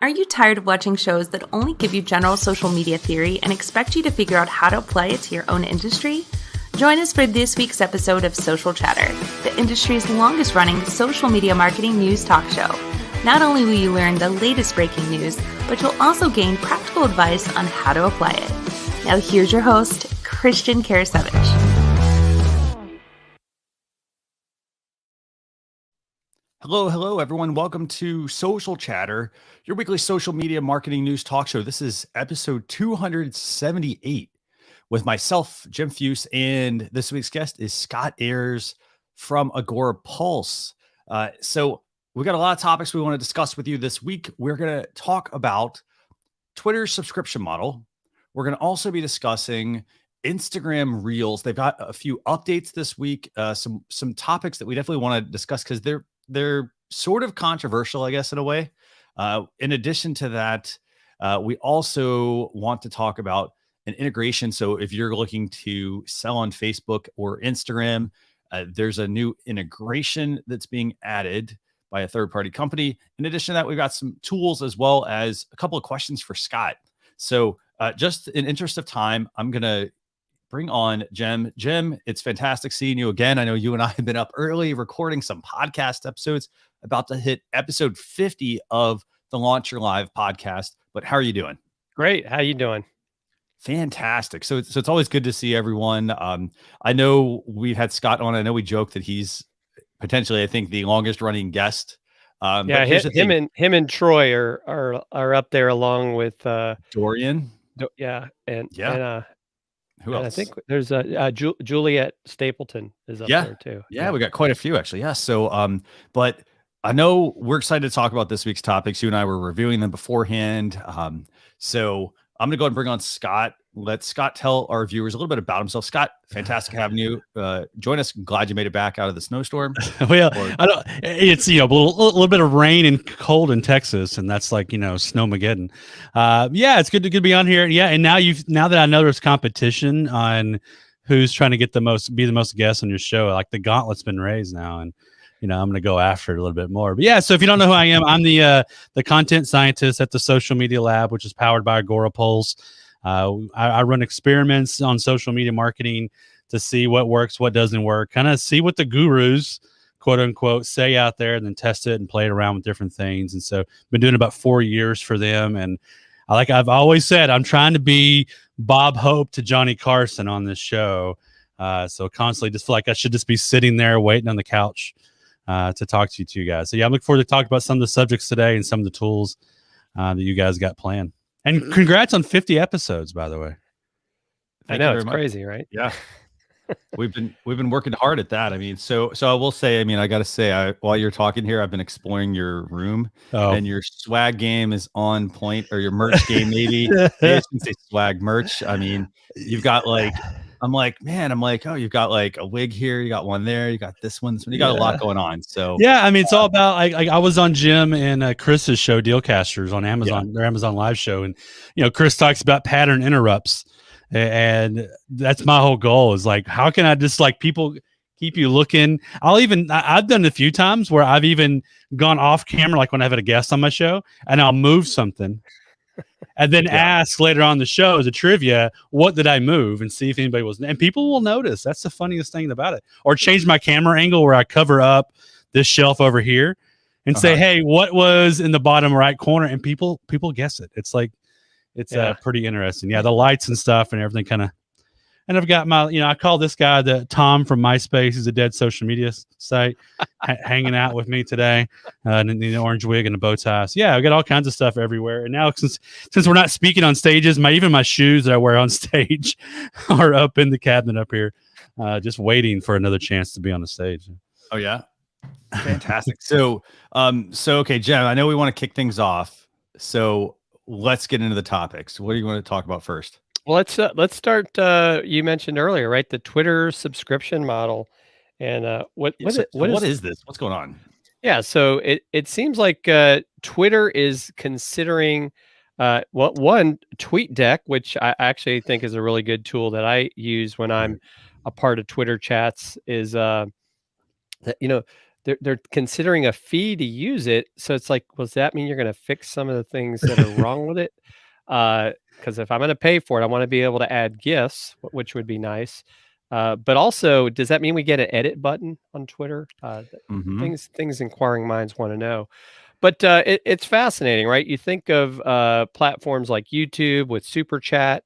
Are you tired of watching shows that only give you general social media theory and expect you to figure out how to apply it to your own industry? Join us for this week's episode of Social Chatter, the industry's longest running social media marketing news talk show. Not only will you learn the latest breaking news, but you'll also gain practical advice on how to apply it. Now here's your host, Christian Karasevich. Hello, everyone. Welcome to Social Chatter, your weekly social media marketing news talk show. This is episode 278 with myself, Jim Fuse, and this week's guest is Scott Ayres from Agora Pulse. So we've got a lot of topics we want to discuss with you this week. We're going to talk about Twitter's subscription model. We're going to also be discussing Instagram Reels. They've got a few updates this week, some topics that we definitely want to discuss because they're sort of controversial, I guess, in a way. In addition to that, we also want to talk about an integration. So if you're looking to sell on Facebook or Instagram, there's a new integration that's being added by a third-party company. In addition to that, we've got some tools as well as a couple of questions for Scott. So just in interest of time, I'm going to bring on Jim. Jim, it's fantastic seeing you again. I know you and I have been up early recording some podcast episodes, about to hit episode 50 of the Launch Your Live podcast. But how are you doing? Great. How you doing? Fantastic. So it's always good to see everyone. I know we've had Scott on. I know we joke that he's potentially, I think, the longest running guest. Yeah, him and Troy are up there along with Dorian. And who else? I think there's Juliet Stapleton is up there too. Yeah, we got quite a few actually. Yeah. So, but I know we're excited to talk about this week's topics. You and I were reviewing them beforehand. So I'm going to go ahead and bring on Scott. Let Scott tell our viewers a little bit about himself. Scott, fantastic having you join us. I'm glad you made it back out of the snowstorm. Well, it's a little bit of rain and cold in Texas, and that's like snowmageddon. Yeah, it's good to be on here. Yeah, and now that I know there's competition on who's trying to be the most guests on your show, like the gauntlet's been raised now, and I'm going to go after it a little bit more. But yeah, so if you don't know who I am, I'm the content scientist at the Social Media Lab, which is powered by Agora Pulse. I run experiments on social media marketing to see what works, what doesn't work, kind of see what the gurus, quote unquote, say out there, and then test it and play it around with different things. And so been doing about 4 years for them. And I've always said, I'm trying to be Bob Hope to Johnny Carson on this show. So constantly just feel like I should just be sitting there waiting on the couch to talk to you guys. So yeah, I'm looking forward to talking about some of the subjects today and some of the tools that you guys got planned. And congrats on 50 episodes, by the way. I know, it's crazy, right? Yeah. We've been working hard at that. I mean, so I will say, I got to say, while you're talking here, I've been exploring your room and your swag game is on point, or your merch game, maybe. I shouldn't say swag, merch. I mean, you've got you've got like a wig here, you got one there, you got this one, you got a lot going on. So yeah, I mean, it's all about. I was on Jim and Chris's show, Dealcasters, on Amazon, their Amazon Live show, and Chris talks about pattern interrupts, and that's my whole goal. Is like, how can I just people keep you looking? I've done it a few times where I've even gone off camera, like when I've had a guest on my show, and I'll move something. And then ask later on the show as a trivia, what did I move, and see if anybody was, and people will notice. That's the funniest thing about it. Or change my camera angle where I cover up this shelf over here and say, hey, what was in the bottom right corner? And people guess it. It's pretty interesting. Yeah, the lights and stuff and everything kind of. And I've got my, I call this guy the Tom from MySpace. He's a dead social media site hanging out with me today in the orange wig and the bow tie. So yeah, I've got all kinds of stuff everywhere. And now since we're not speaking on stages, even my shoes that I wear on stage are up in the cabinet up here, just waiting for another chance to be on the stage. Oh yeah. Fantastic. So okay, Jen, I know we want to kick things off. So let's get into the topics. What do you want to talk about first? Well, let's start. You mentioned earlier, right? The Twitter subscription model, and what is this? What's going on? Yeah, so it seems like Twitter is considering one TweetDeck, which I actually think is a really good tool that I use when I'm a part of Twitter chats. Is that they're considering a fee to use it. So it's like, well, does that mean you're going to fix some of the things that are wrong with it? Because if I'm going to pay for it, I want to be able to add GIFs, which would be nice. But also, does that mean we get an edit button on Twitter? Things inquiring minds want to know. But it's fascinating, right? You think of platforms like YouTube with Super Chat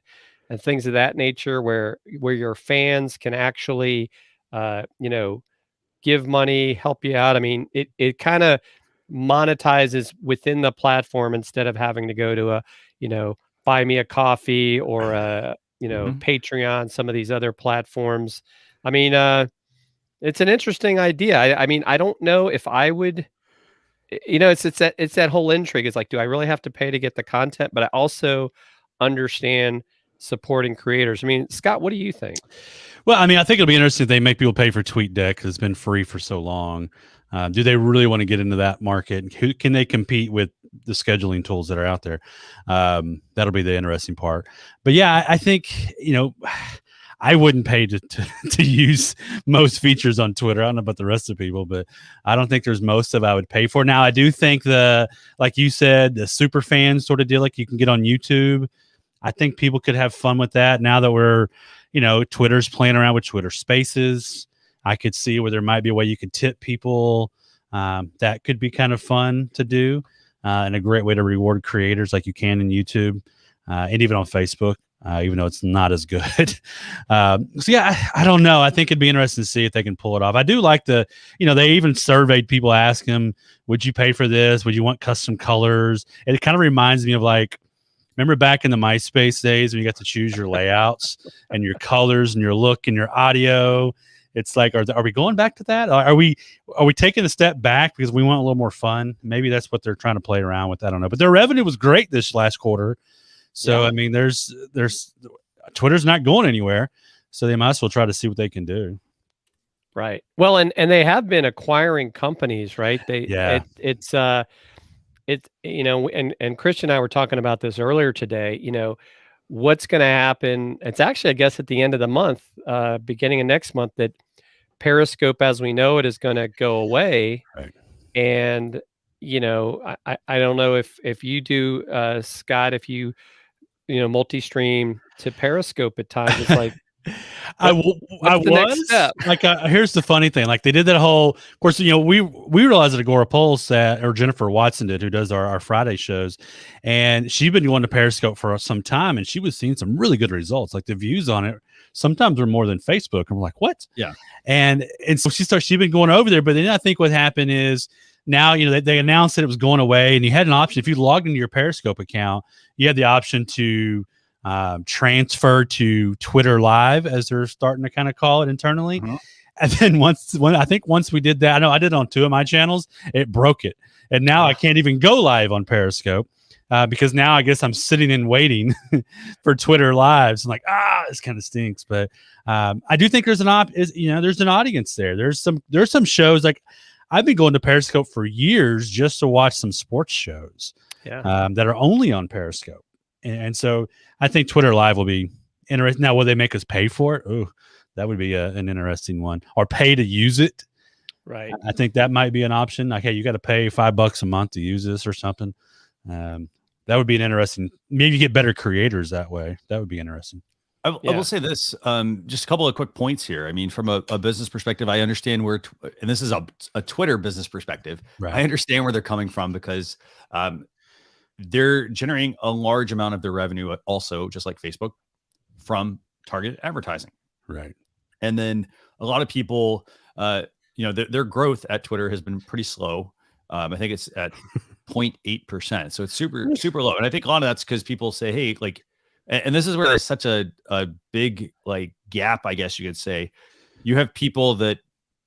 and things of that nature, where your fans can actually, give money, help you out. I mean, it kind of monetizes within the platform instead of having to go to a, buy me a coffee or Patreon, some of these other platforms. I mean, it's an interesting idea. I mean, I don't know if I would, it's that whole intrigue. It's like, do I really have to pay to get the content? But I also understand supporting creators. I mean, Scott, what do you think? Well, I mean, I think it'll be interesting if they make people pay for TweetDeck because it's been free for so long. Do they really want to get into that market? Who can they compete with the scheduling tools that are out there? That'll be the interesting part. But yeah, I think, I wouldn't pay to use most features on Twitter. I don't know about the rest of people, but I don't think there's most of I would pay for. Now, I do think like you said, the super fan sort of deal like you can get on YouTube. I think people could have fun with that now that we're, Twitter's playing around with Twitter Spaces. I could see where there might be a way you could tip people. That could be kind of fun to do and a great way to reward creators like you can in YouTube and even on Facebook, even though it's not as good. So, yeah, I don't know. I think it'd be interesting to see if they can pull it off. I do like they even surveyed people, asking them, would you pay for this? Would you want custom colors? And it kind of reminds me of remember back in the MySpace days when you got to choose your layouts and your colors and your look and your audio? It's like, are we going back to that? Are we taking a step back because we want a little more fun? Maybe that's what they're trying to play around with. I don't know. But their revenue was great this last quarter. So, yeah. I mean, there's Twitter's not going anywhere. So they might as well try to see what they can do. Right. Well, and they have been acquiring companies, right? And Christian and I were talking about this earlier today, what's going to happen. It's actually, I guess, at the end of the month, beginning of next month, that Periscope as we know it is going to go away. Right. And, I don't know if you do, Scott, if you multi-stream to Periscope at times, it's like, I was like, here's the funny thing. Like they did that whole, of course, we realized that Agora Pole said, or Jennifer Watson did, who does our Friday shows. And she'd been going to Periscope for some time and she was seeing some really good results. Like the views on it sometimes are more than Facebook. And we're like, what? Yeah. And so she'd been going over there. But then I think what happened is now, they announced that it was going away and you had an option. If you logged into your Periscope account, you had the option to transfer to Twitter Live, as they're starting to kind of call it internally. Mm-hmm. And then once we did that, I know I did it on 2 of my channels, it broke it. And now I can't even go live on Periscope because now I guess I'm sitting and waiting for Twitter Lives. I'm like, this kind of stinks. But I do think there's there's an audience there. There's some shows, like I've been going to Periscope for years just to watch some sports shows that are only on Periscope. And so I think Twitter Live will be interesting. Now, will they make us pay for it? Oh, that would be an interesting one. Or pay to use it. Right. I think that might be an option. Like, hey, you got to pay $5 a month to use this or something. That would be an interesting. Maybe get better creators that way. That would be interesting. I will say this, just a couple of quick points here. I mean, from a business perspective, I understand where, and this is a Twitter business perspective. Right. I understand where they're coming from because they're generating a large amount of their revenue also, just like Facebook, from targeted advertising. Right. And then a lot of people, their growth at Twitter has been pretty slow. I think it's at 0.8%. So it's super, super low. And I think a lot of that's because people say, hey, like, and this is where there's such a big like gap, I guess you could say. You have people that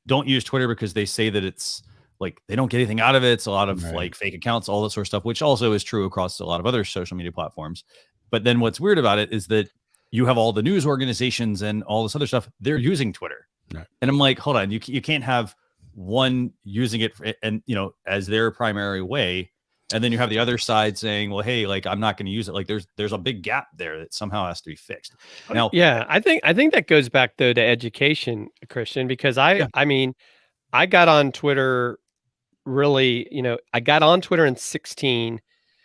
don't use Twitter because they say that it's like they don't get anything out of it. It's a lot of like fake accounts, all that sort of stuff, which also is true across a lot of other social media platforms. But then what's weird about it is that you have all the news organizations and all this other stuff. They're using Twitter. Right. And I'm like, hold on, you can't have one using it and as their primary way. And then you have the other side saying, well, hey, like, I'm not going to use it. Like there's a big gap there that somehow has to be fixed. Now, I think that goes back though to education, Christian, because I mean, I got on Twitter really, I got on Twitter in 16,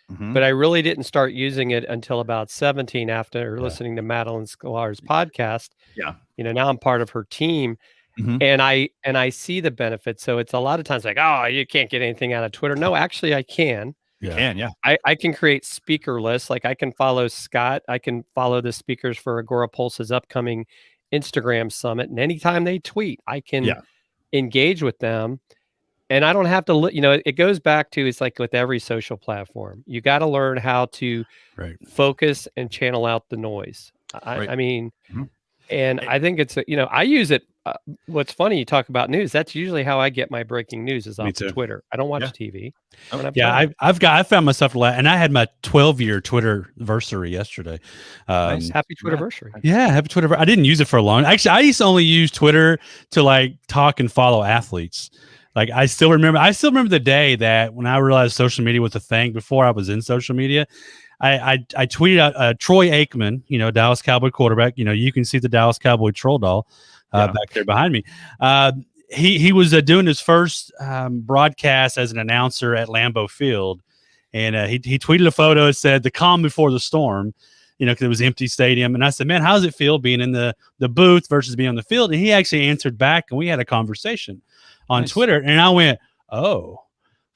but I really didn't start using it until about 17 after listening to Madeline Sklar's podcast. Yeah. Now I'm part of her team. And I see the benefits. So it's a lot of times like, oh, you can't get anything out of Twitter. No, actually I can. You can, yeah. I can create speaker lists. Like I can follow Scott. I can follow the speakers for Agora Pulse's upcoming Instagram summit. And anytime they tweet, I can engage with them. And I don't have to, it goes back to, it's like with every social platform, you got to learn how to focus and channel out the noise. I mean, and I think it's, I use it. What's funny, you talk about news. That's usually how I get my breaking news is off of Twitter. I don't watch TV. I found myself, and I had my 12-year Twitter anniversary yesterday. Nice. Happy Twitterversary. Yeah, happy Twitter. I didn't use it for long. Actually, I used to only use Twitter to like talk and follow athletes. Like I still remember the day that when I realized social media was a thing before I was in social media. I tweeted out Troy Aikman, Dallas Cowboy quarterback. You can see the Dallas Cowboy troll doll back there behind me. He was doing his first broadcast as an announcer at Lambeau Field, and he tweeted a photo. It said the calm before the storm, because it was an empty stadium. And I said, man, how does it feel being in the booth versus being on the field? And he actually answered back, and we had a conversation on Twitter. And I went, oh,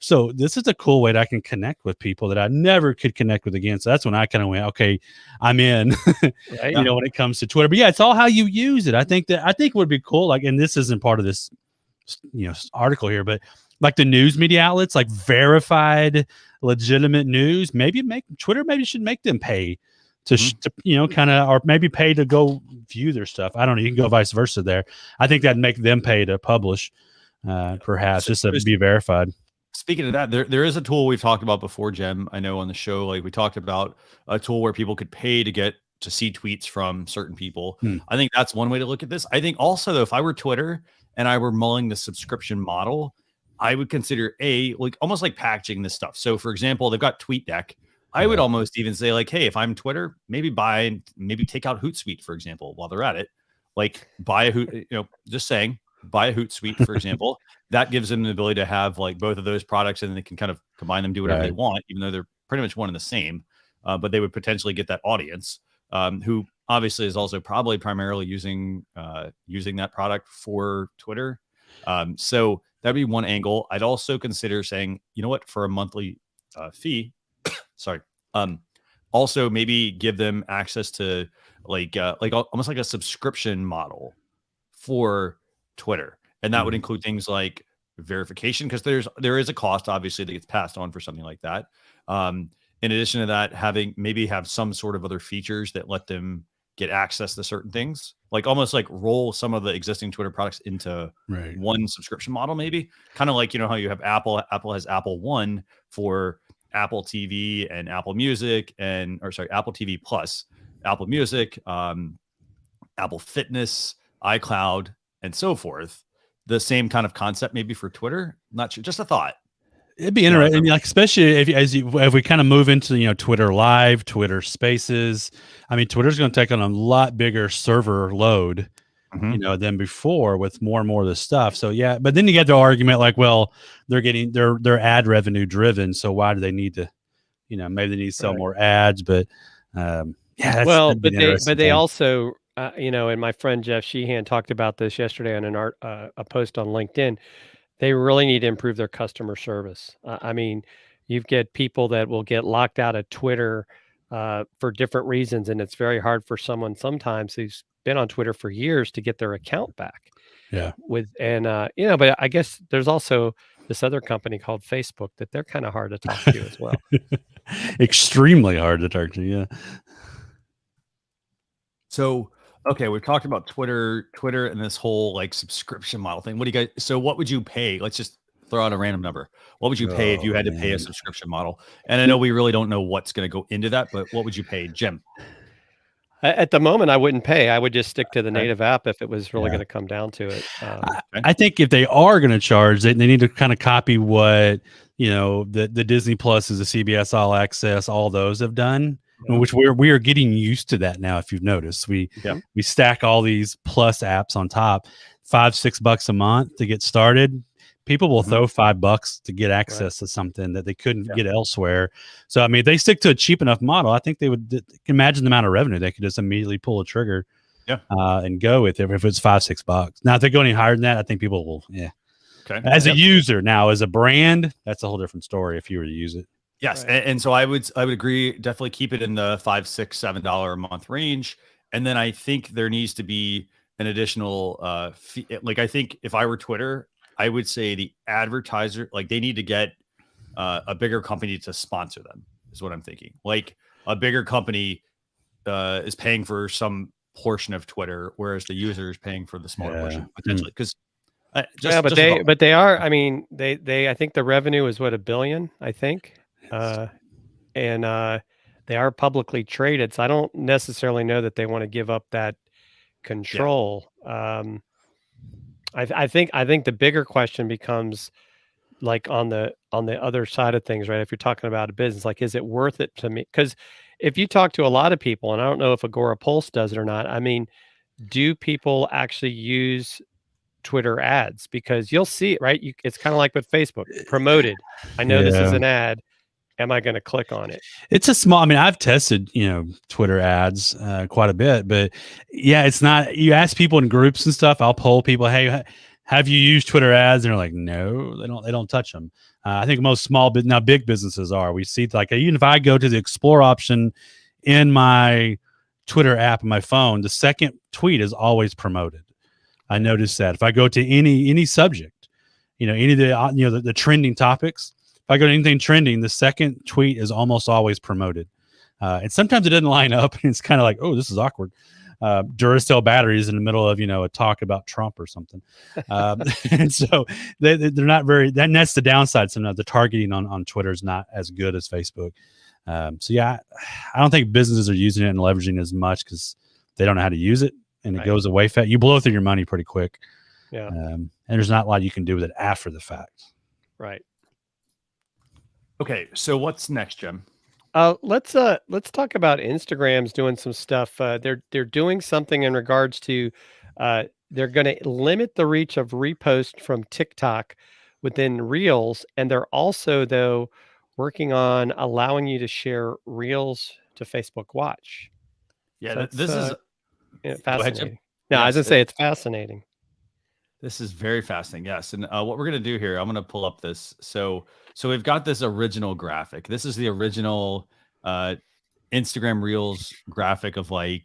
so this is a cool way that I can connect with people that I never could connect with again. So that's when I kind of went, okay, I'm in, when it comes to Twitter. But yeah, it's all how you use it. I think it would be cool. Like, and this isn't part of this, article here, but like the news media outlets, like verified, legitimate news, Twitter should make them pay to kind of, or maybe pay to go view their stuff. I don't know. You can go vice versa there. I think that'd make them pay to publish, perhaps just to be verified. Speaking of that, there is a tool we've talked about before, Jem. I know on the show, like we talked about a tool where people could pay to see tweets from certain people. I think that's one way to look at this. I think also, though, if I were Twitter and I were mulling the subscription model, I would consider almost like packaging this stuff. So, for example, they've got TweetDeck. I would almost even say like, hey, if I'm Twitter, maybe take out Hootsuite, for example, while they're at it. Like buy a Hoot, just saying. Buy a Hootsuite, for example. That gives them the ability to have like both of those products, and they can kind of combine them, do whatever they want, even though they're pretty much one and the same. But they would potentially get that audience who obviously is also probably primarily using that product for Twitter. So that'd be one angle. I'd also consider saying, you know what, for a monthly fee, sorry. Also maybe give them access to like almost like a subscription model for Twitter. And that would include things like verification, because there is a cost obviously that gets passed on for something like that. In addition to that, have some sort of other features that let them get access to certain things, like almost like roll some of the existing Twitter products into one subscription model, maybe kind of like, how you have Apple has Apple One for Apple TV and Apple Music Apple TV Plus, Apple Music, Apple Fitness, iCloud, and so forth. The same kind of concept maybe for Twitter. Not sure, just a thought. It'd be interesting, like especially if we kind of move into Twitter Live, Twitter Spaces. I mean, Twitter's going to take on a lot bigger server load, than before with more and more of this stuff. So yeah, but then you get the argument like, well, they're getting their ad revenue driven, so why do they need to, maybe they need to sell more ads? But but they also. And my friend Jeff Sheehan talked about this yesterday on a post on LinkedIn. They really need to improve their customer service. I mean, you get people that will get locked out of Twitter for different reasons, and it's very hard for someone sometimes who's been on Twitter for years to get their account back. Yeah. But I guess there's also this other company called Facebook that they're kind of hard to talk to as well. Extremely hard to talk to. Yeah. So, okay, we've talked about Twitter and this whole like subscription model thing. What would you pay? Let's just throw out a random number. What would you pay if you had to pay a subscription model? And I know we really don't know what's going to go into that, but what would you pay, Jim? At the moment, I wouldn't pay. I would just stick to the native app if it was really going to come down to it. I think if they are going to charge, they need to kind of copy what the Disney Pluses, the CBS All Access, all those have done. Which we are getting used to that now. If you've noticed, we stack all these plus apps on top. $5-6 a month to get started, people will Mhm. throw $5 to get access to something that they couldn't get elsewhere. So, I mean, if they stick to a cheap enough model, I think they would imagine the amount of revenue they could just immediately pull a trigger and go with it if it's $5-6. Now, if they go any higher than that, I think people will, Okay. As a user, now as a brand, that's a whole different story if you were to use it. Yes, and so I would agree. Definitely keep it in the $5, $6, $7 a month range, and then I think there needs to be an additional fee. Like I think if I were Twitter, I would say the advertiser, like they need to get a bigger company to sponsor them. Is what I'm thinking. Like a bigger company is paying for some portion of Twitter, whereas the user is paying for the smaller portion potentially. Because but they are. I mean, they. I think the revenue is what, $1 billion. I think, and they are publicly traded, so I don't necessarily know that they want to give up that control. I think the bigger question becomes like on the other side of things, right? If you're talking about a business, like, is it worth it to me? Because if you talk to a lot of people, and I don't know if Agora Pulse does it or not. I mean, do people actually use Twitter ads? Because you'll see it, right? It's kind of like with Facebook promoted. I know this is an ad. Am I going to click on it? It's a small, I mean, I've tested, Twitter ads quite a bit, but it's not, you ask people in groups and stuff, I'll poll people, hey, have you used Twitter ads? And they're like, no, they don't touch them. I think most now big businesses are. We see like, even if I go to the explore option in my Twitter app on my phone, the second tweet is always promoted. I noticed that if I go to any subject, any of the, the trending topics, if I go to anything trending, the second tweet is almost always promoted. And sometimes it doesn't line up, and it's kind of like, oh, this is awkward. Duracell batteries in the middle of a talk about Trump or something, and so they're not very. That's the downside. Sometimes the targeting on Twitter is not as good as Facebook. I don't think businesses are using it and leveraging as much because they don't know how to use it, and it goes away fast. You blow through your money pretty quick. And there's not a lot you can do with it after the fact. Right. Okay, so what's next, Jim? Let's talk about Instagram's doing some stuff. They're doing something in regards to they're going to limit the reach of repost from TikTok within Reels, and they're also though working on allowing you to share Reels to Facebook Watch. Yeah, so this is fascinating. I was gonna say it's fascinating. This is very fascinating. Yes, and what we're gonna do here, I'm gonna pull up this. So we've got this original graphic. This is the original Instagram Reels graphic of like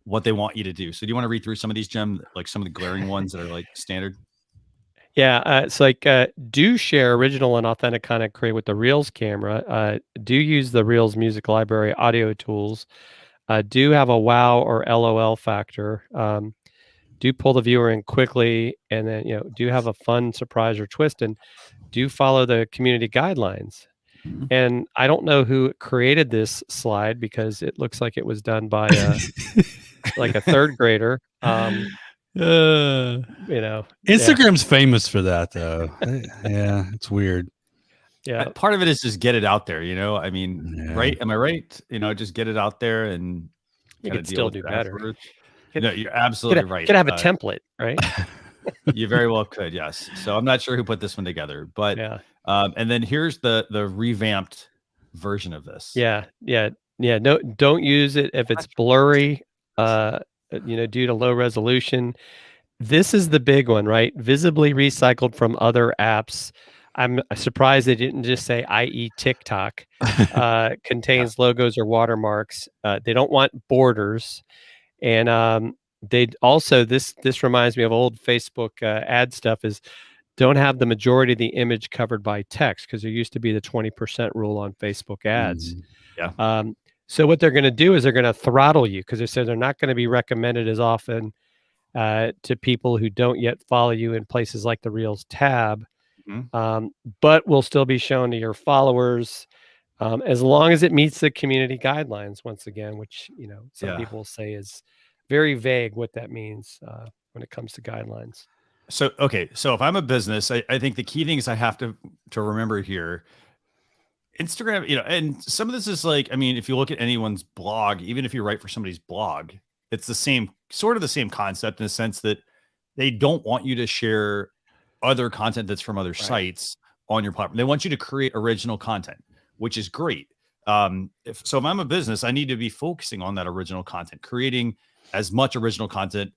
what they want you to do. So do you want to read through some of these, Jim? Like some of the glaring ones that are like standard? Yeah, it's like do share original and authentic content created with the Reels camera. Do use the Reels music library audio tools. Do have a wow or LOL factor. Do pull the viewer in quickly, and then do have a fun surprise or twist, and do follow the community guidelines. Mm-hmm. And I don't know who created this slide because it looks like it was done by like a third grader. Instagram's famous for that though. Yeah, it's weird. Yeah, part of it is just get it out there. I mean, right? Am I right? Just get it out there, and you can still do better. Afterwards. No, you're absolutely right. You could have a template, right? You very well could, yes. So I'm not sure who put this one together, but and then here's the revamped version of this. Yeah. No, don't use it if it's blurry, due to low resolution. This is the big one, right? Visibly recycled from other apps. I'm surprised they didn't just say, i.e. TikTok, contains logos or watermarks. They don't want borders. And they also, this reminds me of old Facebook ad stuff, is don't have the majority of the image covered by text, because there used to be the 20% rule on Facebook ads. So what they're going to do is they're going to throttle you, because they said they're not going to be recommended as often to people who don't yet follow you in places like the Reels tab, but will still be shown to your followers as long as it meets the community guidelines, once again, which some people say is very vague what that means when it comes to guidelines. So if I'm a business, I think the key things I have to remember here, Instagram, and some of this is like, I mean, if you look at anyone's blog, even if you write for somebody's blog, it's the same concept in the sense that they don't want you to share other content that's from other sites on your platform. They want you to create original content, which is great. If I'm a business, I need to be focusing on that original content, creating as much original content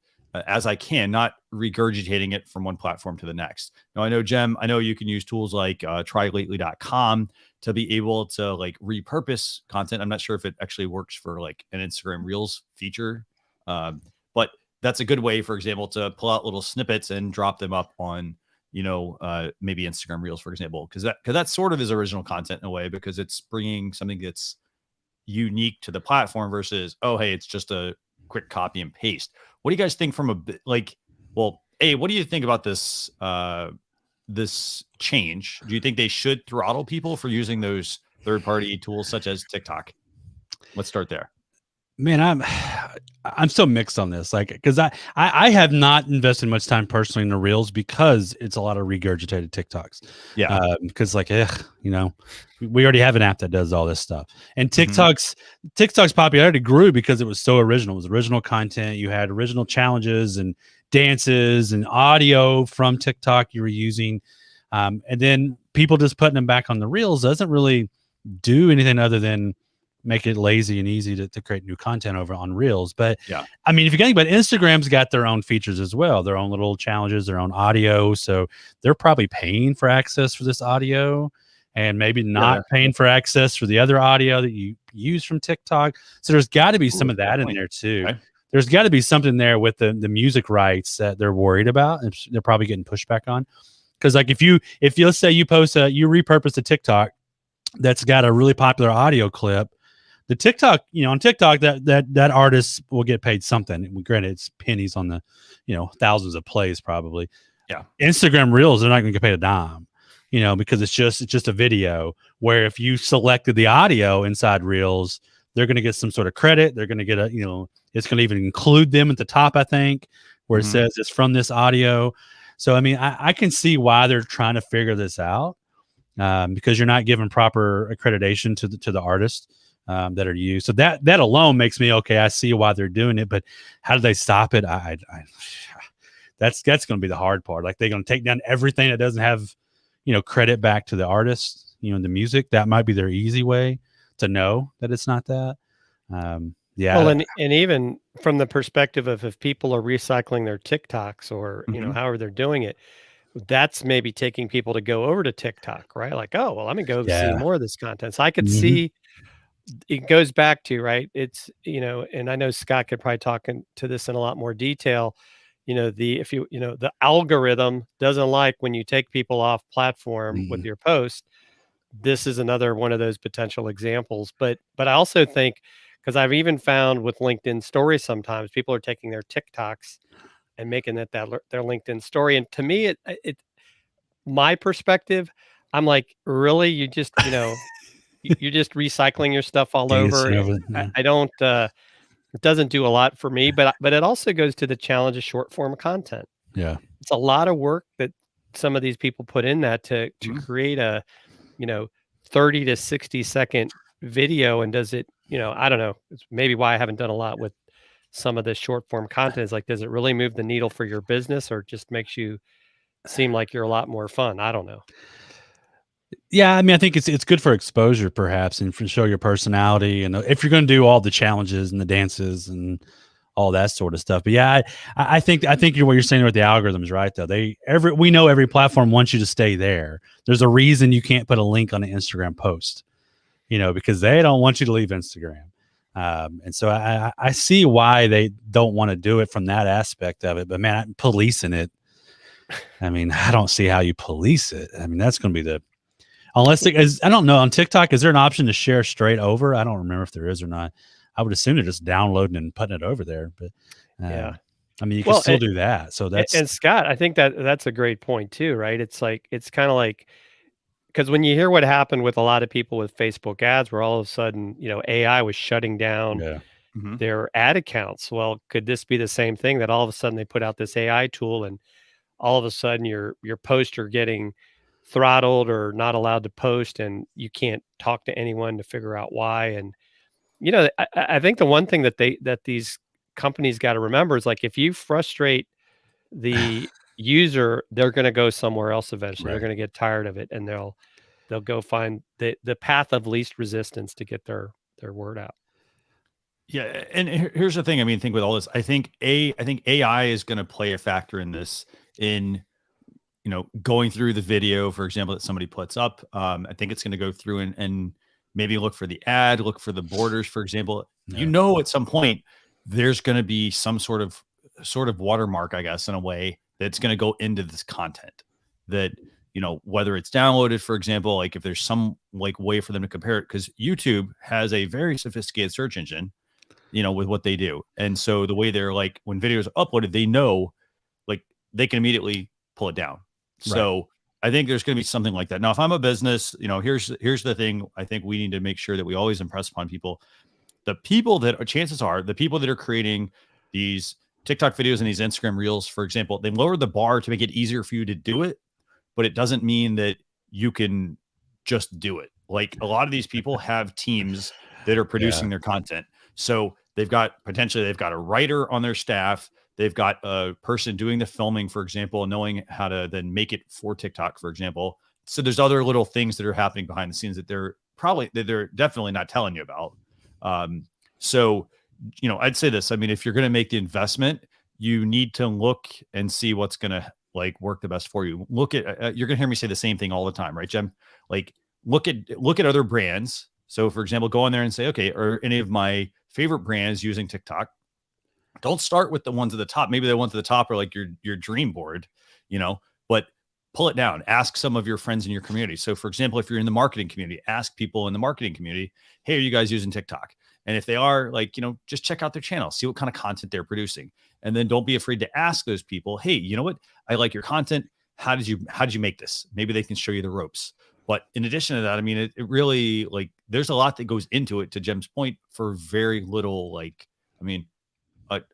as I can, not regurgitating it from one platform to the next. Now, I know, Jem, I know you can use tools like trylately.com to be able to like repurpose content. I'm not sure if it actually works for like an Instagram Reels feature, but that's a good way, for example, to pull out little snippets and drop them up on, maybe Instagram Reels, for example, because that sort of is original content in a way, because it's bringing something that's unique to the platform versus, oh, hey, it's just a quick copy and paste. What do you guys think from what do you think about this this change? Do you think they should throttle people for using those third-party tools such as TikTok? Let's start there. Man, I'm so mixed on this, like, because I have not invested much time personally in the Reels because it's a lot of regurgitated TikToks. Yeah, because we already have an app that does all this stuff, and TikTok's popularity grew because it was so original. It was original content. You had original challenges and dances and audio from TikTok you were using, and then people just putting them back on the Reels doesn't really do anything other than make it lazy and easy to create new content over on Reels. But yeah, I mean, if you think about it, Instagram's got their own features as well, their own little challenges, their own audio. So they're probably paying for access for this audio and maybe not paying for access for the other audio that you use from TikTok. So there's got to be some of that in there too. Okay. There's got to be something there with the music rights that they're worried about, and they're probably getting pushback on. Because like if you let's say you repurpose a TikTok that's got a really popular audio clip, the TikTok, on TikTok, that artist will get paid something. Granted, it's pennies on the, thousands of plays probably. Yeah. Instagram Reels, they're not going to get paid a dime, because it's just a video. Where if you selected the audio inside Reels, they're going to get some sort of credit. They're going to get it's going to even include them at the top, I think, where it says it's from this audio. So, I mean, I can see why they're trying to figure this out, because you're not giving proper accreditation to the artist. That are used. So that alone makes me okay. I see why they're doing it, but how do they stop it? That's going to be the hard part. Like, they're going to take down everything that doesn't have, credit back to the artist, the music. That might be their easy way to know that it's not that. Yeah. Well, and even from the perspective of if people are recycling their TikToks or, however they're doing it, that's maybe taking people to go over to TikTok, right? Like, oh, well, let me go see more of this content. So I could see it goes back to, right. It's, and I know Scott could probably talk to this in a lot more detail. The algorithm doesn't like when you take people off platform with your post. This is another one of those potential examples. But I also think, because I've even found with LinkedIn stories, sometimes people are taking their TikToks and making it their LinkedIn story. And to me, it my perspective, I'm like, really, you just, you're just recycling your stuff all over. I don't, it doesn't do a lot for me, but it also goes to the challenge of short form content. Yeah. It's a lot of work that some of these people put in that to create a, 30 to 60 second video. And does it, I don't know, it's maybe why I haven't done a lot with some of the short form content is like, does it really move the needle for your business, or just makes you seem like you're a lot more fun? I don't know. Yeah, I mean, I think it's good for exposure, perhaps, and for show your personality, and if you're going to do all the challenges and the dances and all that sort of stuff. But yeah, I think what you're saying with the algorithms, right? Though we know every platform wants you to stay there. There's a reason you can't put a link on an Instagram post, because they don't want you to leave Instagram. And so I see why they don't want to do it from that aspect of it. But man, policing it, I mean, I don't see how you police it. I mean, that's going to be unless I don't know, on TikTok, is there an option to share straight over? I don't remember if there is or not. I would assume they're just downloading and putting it over there, but yeah, I mean, you can still do that. So and Scott, I think that's a great point too, right? It's like, it's kind of like, because when you hear what happened with a lot of people with Facebook ads, where all of a sudden, AI was shutting down their ad accounts. Well, could this be the same thing, that all of a sudden they put out this AI tool and all of a sudden your posts are getting throttled or not allowed to post, and you can't talk to anyone to figure out why? And I think the one thing that these companies got to remember is, like, if you frustrate the user, they're going to go somewhere else eventually. They're Right. going to get tired of it, and they'll go find the path of least resistance to get their word out. Yeah, and here's the thing. I mean, think with all this, I think AI is going to play a factor in this. In going through the video, for example, that somebody puts up. I think it's going to go through and maybe look for the ad, look for the borders, for example. Yeah. At some point there's going to be some sort of watermark, I guess, in a way that's going to go into this content that whether it's downloaded, for example, like if there's some like way for them to compare it, because YouTube has a very sophisticated search engine, with what they do. And so the way they're like, when videos are uploaded, they know, like, they can immediately pull it down. So I think there's going to be something like that. Now, if I'm a business, here's the thing. I think we need to make sure that we always impress upon people. The people that are, chances are, the people that are creating these TikTok videos and these Instagram reels, for example, they lower the bar to make it easier for you to do it, but it doesn't mean that you can just do it. Like, a lot of these people have teams that are producing their content. So they've got a writer on their staff. They've got a person doing the filming, for example, knowing how to then make it for TikTok, for example. So there's other little things that are happening behind the scenes that they're definitely not telling you about. So, I'd say this. I mean, if you're going to make the investment, you need to look and see what's going to like work the best for you. Look at you're going to hear me say the same thing all the time, right, Jem? Like, look at other brands. So, for example, go on there and say, okay, are any of my favorite brands using TikTok? Don't start with the ones at the top. Maybe the ones at the top are like your dream board, but pull it down. Ask some of your friends in your community. So, for example, if you're in the marketing community, ask people in the marketing community, hey, are you guys using TikTok? And if they are, like, just check out their channel, see what kind of content they're producing. And then don't be afraid to ask those people, hey, you know what? I like your content. How did you make this? Maybe they can show you the ropes. But in addition to that, I mean, it really, like, there's a lot that goes into it, to Jem's point, for very little, like, I mean,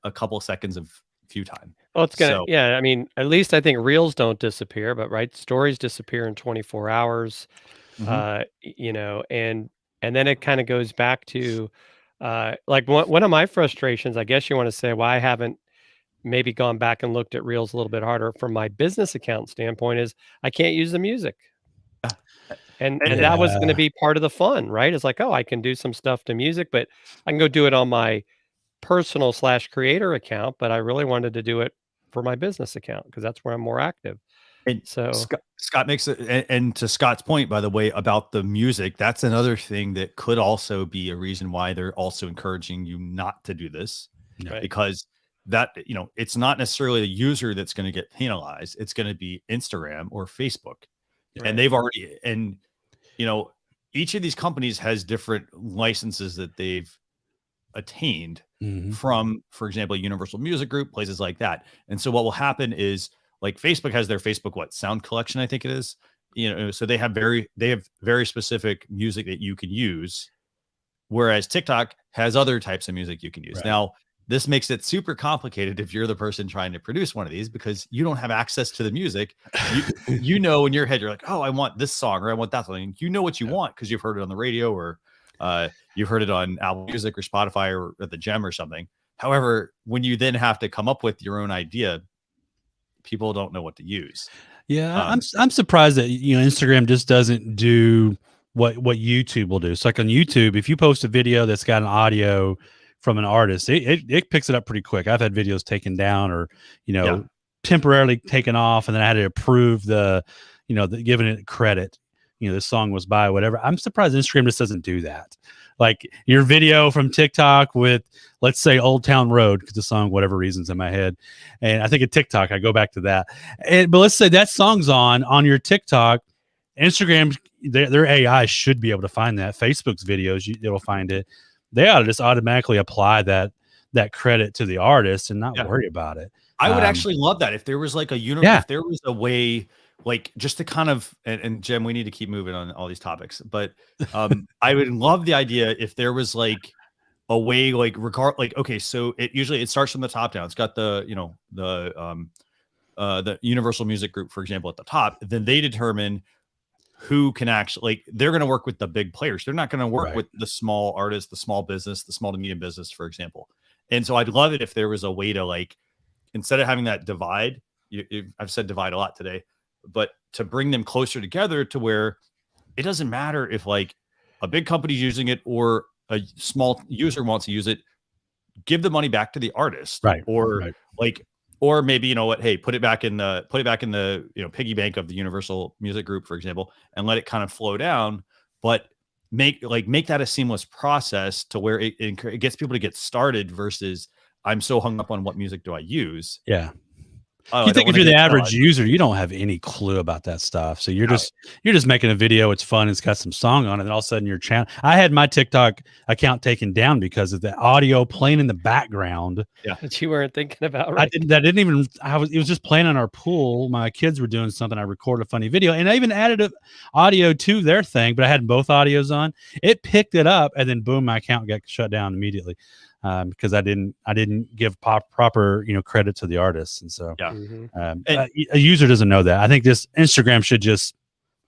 a couple of seconds of view time. Well, it's gonna, yeah. I mean, at least I think reels don't disappear, but stories disappear in 24 hours. And then it kind of goes back to, like, one of my frustrations, I guess you want to say, well, I haven't maybe gone back and looked at reels a little bit harder from my business account standpoint, is I can't use the music. And that was going to be part of the fun, right? It's like, oh, I can do some stuff to music, but I can go do it on my personal / creator account, but I really wanted to do it for my business account because that's where I'm more active. And so Scott makes it, and to Scott's point, by the way, about the music, that's another thing that could also be a reason why they're also encouraging you not to do this, because that, it's not necessarily the user that's going to get penalized. It's going to be Instagram or Facebook. And they've already, and each of these companies has different licenses that they've attained from, for example, Universal Music Group, places like that. And so what will happen is, like, Facebook has their Facebook sound collection, I think it is, so they have very specific music that you can use, whereas TikTok has other types of music you can use. Now, this makes it super complicated if you're the person trying to produce one of these, because you don't have access to the music. In your head, you're like, oh, I want this song, or I want that song. You know what you want because you've heard it on the radio, or you've heard it on Apple Music or Spotify or at the Gem or something. However, when you then have to come up with your own idea, people don't know what to use. Yeah, I'm surprised that Instagram just doesn't do what YouTube will do. So, like, on YouTube, if you post a video that's got an audio from an artist, it picks it up pretty quick. I've had videos taken down, or temporarily taken off, and then I had to approve giving it credit. This song was by whatever. I'm surprised Instagram just doesn't do that. Like, your video from TikTok with, let's say, Old Town Road, because the song, whatever reason's in my head, and I think of TikTok, I go back to that. But let's say that song's on your TikTok. Instagram, their AI should be able to find that. Facebook's videos, it'll find it. They ought to just automatically apply that credit to the artist and not worry about it. I would actually love that if there was like if there was a way, like, just to kind of, and Jem, we need to keep moving on all these topics, but I would love the idea if there was like a way, like, okay, so it starts from the top down. It's got the Universal Music Group, for example, at the top. Then they determine who can actually, like, they're going to work with the big players. They're not going to work with the small artist, the small business, the small to medium business, for example. And so I'd love it if there was a way to, like, instead of having that divide, I've said divide a lot today, but to bring them closer together to where it doesn't matter if like a big company's using it or a small user wants to use it, give the money back to the artist, Right. or Right. like, or maybe, you know what, hey, put it back in the, you know, piggy bank of the Universal Music Group, for example, and let it kind of flow down, but make that a seamless process to where it gets people to get started versus I'm so hung up on what music do I use. Yeah. Oh, You I don't think if want to you're the get average user, you don't have any clue about that stuff. So you're No. just making a video. It's fun. It's got some song on it. And all of a sudden your channel, I had my TikTok account taken down because of the audio playing in the background. That you weren't thinking about, right? It was just playing on our pool. My kids were doing something. I recorded a funny video and I even added a audio to their thing, but I had both audios on. It picked it up and then boom, my account got shut down immediately. Because I didn't give proper, you know, credit to the artists. And so a user doesn't know that. I think this Instagram should just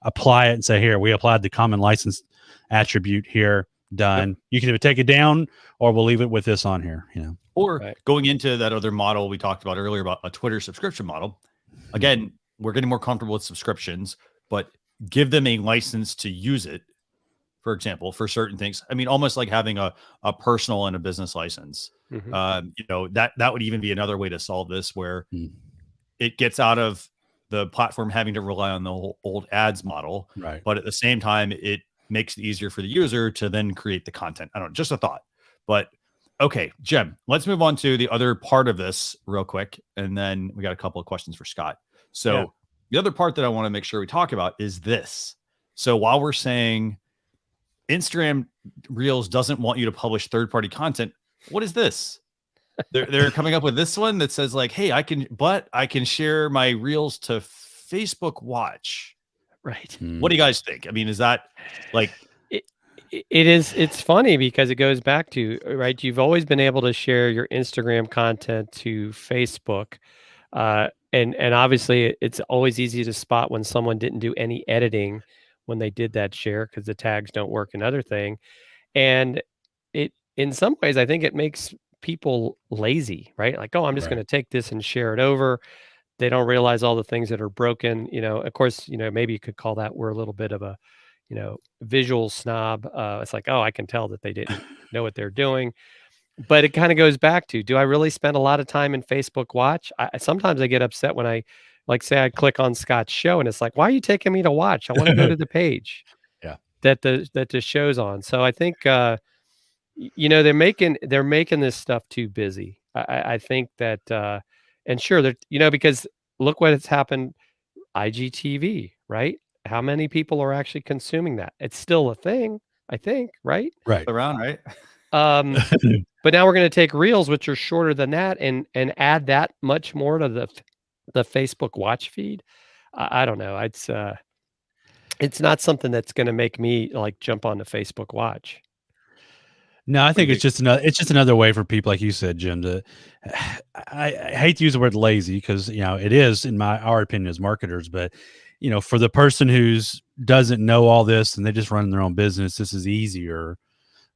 apply it and say, here, we applied the common license attribute here, done. You can either take it down or we'll leave it with this on here, you know. Or going into that other model we talked about earlier about a Twitter subscription model. Again, we're getting more comfortable with subscriptions, but give them a license to use it. For example, for certain things, I mean, almost like having a personal and a business license. You know, that would even be another way to solve this, where it gets out of the platform having to rely on the whole old ads model, right? But at the same time, it makes it easier for the user to then create the content. I don't know, just a thought. But okay, Jim, let's move on to the other part of this real quick, and then we got a couple of questions for Scott. So the other part that I want to make sure we talk about is this. So while we're saying Instagram Reels doesn't want you to publish third-party content, what is this? They're coming up with this one that says like, hey, I can share my Reels to Facebook Watch. Right. What do you guys think? I mean, is that like it's funny because it goes back to, right, you've always been able to share your Instagram content to Facebook. And obviously it's always easy to spot when someone didn't do any editing when they did that share, because the tags don't work. Another thing, and it in some ways I think it makes people lazy, right? Like, oh, I'm just going to take this and share it over. They don't realize all the things that are broken. You know, of course, you know, maybe you could call that we're a little bit of a, you know, visual snob. It's like, oh, I can tell that they didn't know what they're doing. But it kind of goes back to, do I really spend a lot of time in Facebook Watch? Sometimes I get upset when I, like, say I click on Scott's show and it's like, why are you taking me to watch? I want to go to the page that the show's on. So I think, you know, they're making this stuff too busy. I think that, and sure, they're, you know, because look what has happened, IGTV, right? How many people are actually consuming that? It's still a thing, I think, right? Right. Around, right? But now we're going to take Reels, which are shorter than that, and add that much more to the Facebook Watch feed. I don't know. It's not something that's going to make me like jump on the Facebook Watch. No, I think it's just another way for people, like you said, Jim, to, I hate to use the word lazy because, you know, it is in our opinion as marketers, but, you know, for the person who's doesn't know all this and they just run their own business, this is easier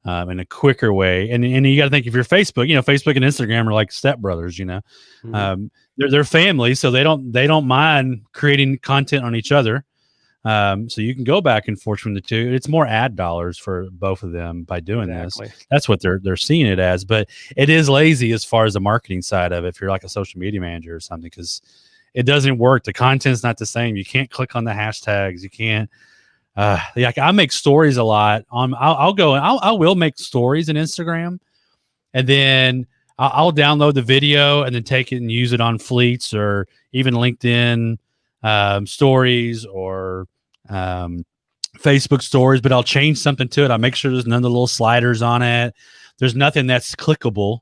in a quicker way. And you got to think, if you're Facebook, you know, Facebook and Instagram are like stepbrothers, you know, they're family. So they don't mind creating content on each other. So you can go back and forth from the two. It's more ad dollars for both of them by doing this. That's what they're seeing it as. But it is lazy as far as the marketing side of it, if you're like a social media manager or something, because it doesn't work. The content's not the same. You can't click on the hashtags. You can't. Like I make stories a lot on. I will make stories in Instagram, and then I'll download the video and then take it and use it on Fleets or even LinkedIn stories or Facebook stories, but I'll change something to it. I'll make sure there's none of the little sliders on it. There's nothing that's clickable,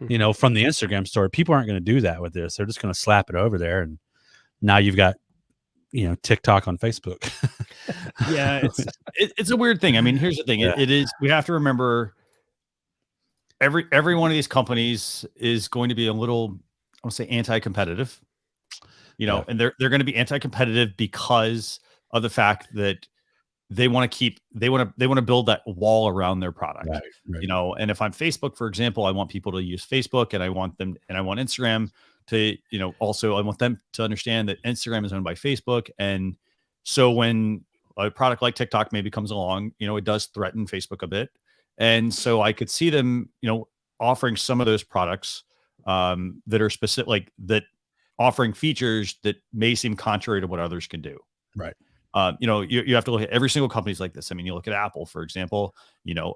you know, from the Instagram story. People aren't going to do that with this. They're just going to slap it over there. And now you've got, you know, TikTok on Facebook. Yeah. It's a weird thing. I mean, here's the thing. It is, we have to remember every one of these companies is going to be a little, I want to say, anti-competitive, you know, and they're going to be anti-competitive because of the fact that they want to build that wall around their product, right. You know. And if I'm Facebook, for example, I want people to use Facebook, and I want Instagram to, also I want them to understand that Instagram is owned by Facebook. And so when a product like TikTok maybe comes along, it does threaten Facebook a bit. And so I could see them, offering some of those products that are specific, like that, offering features that may seem contrary to what others can do. Right. You have to look at every single company's like this. I mean, you look at Apple, for example,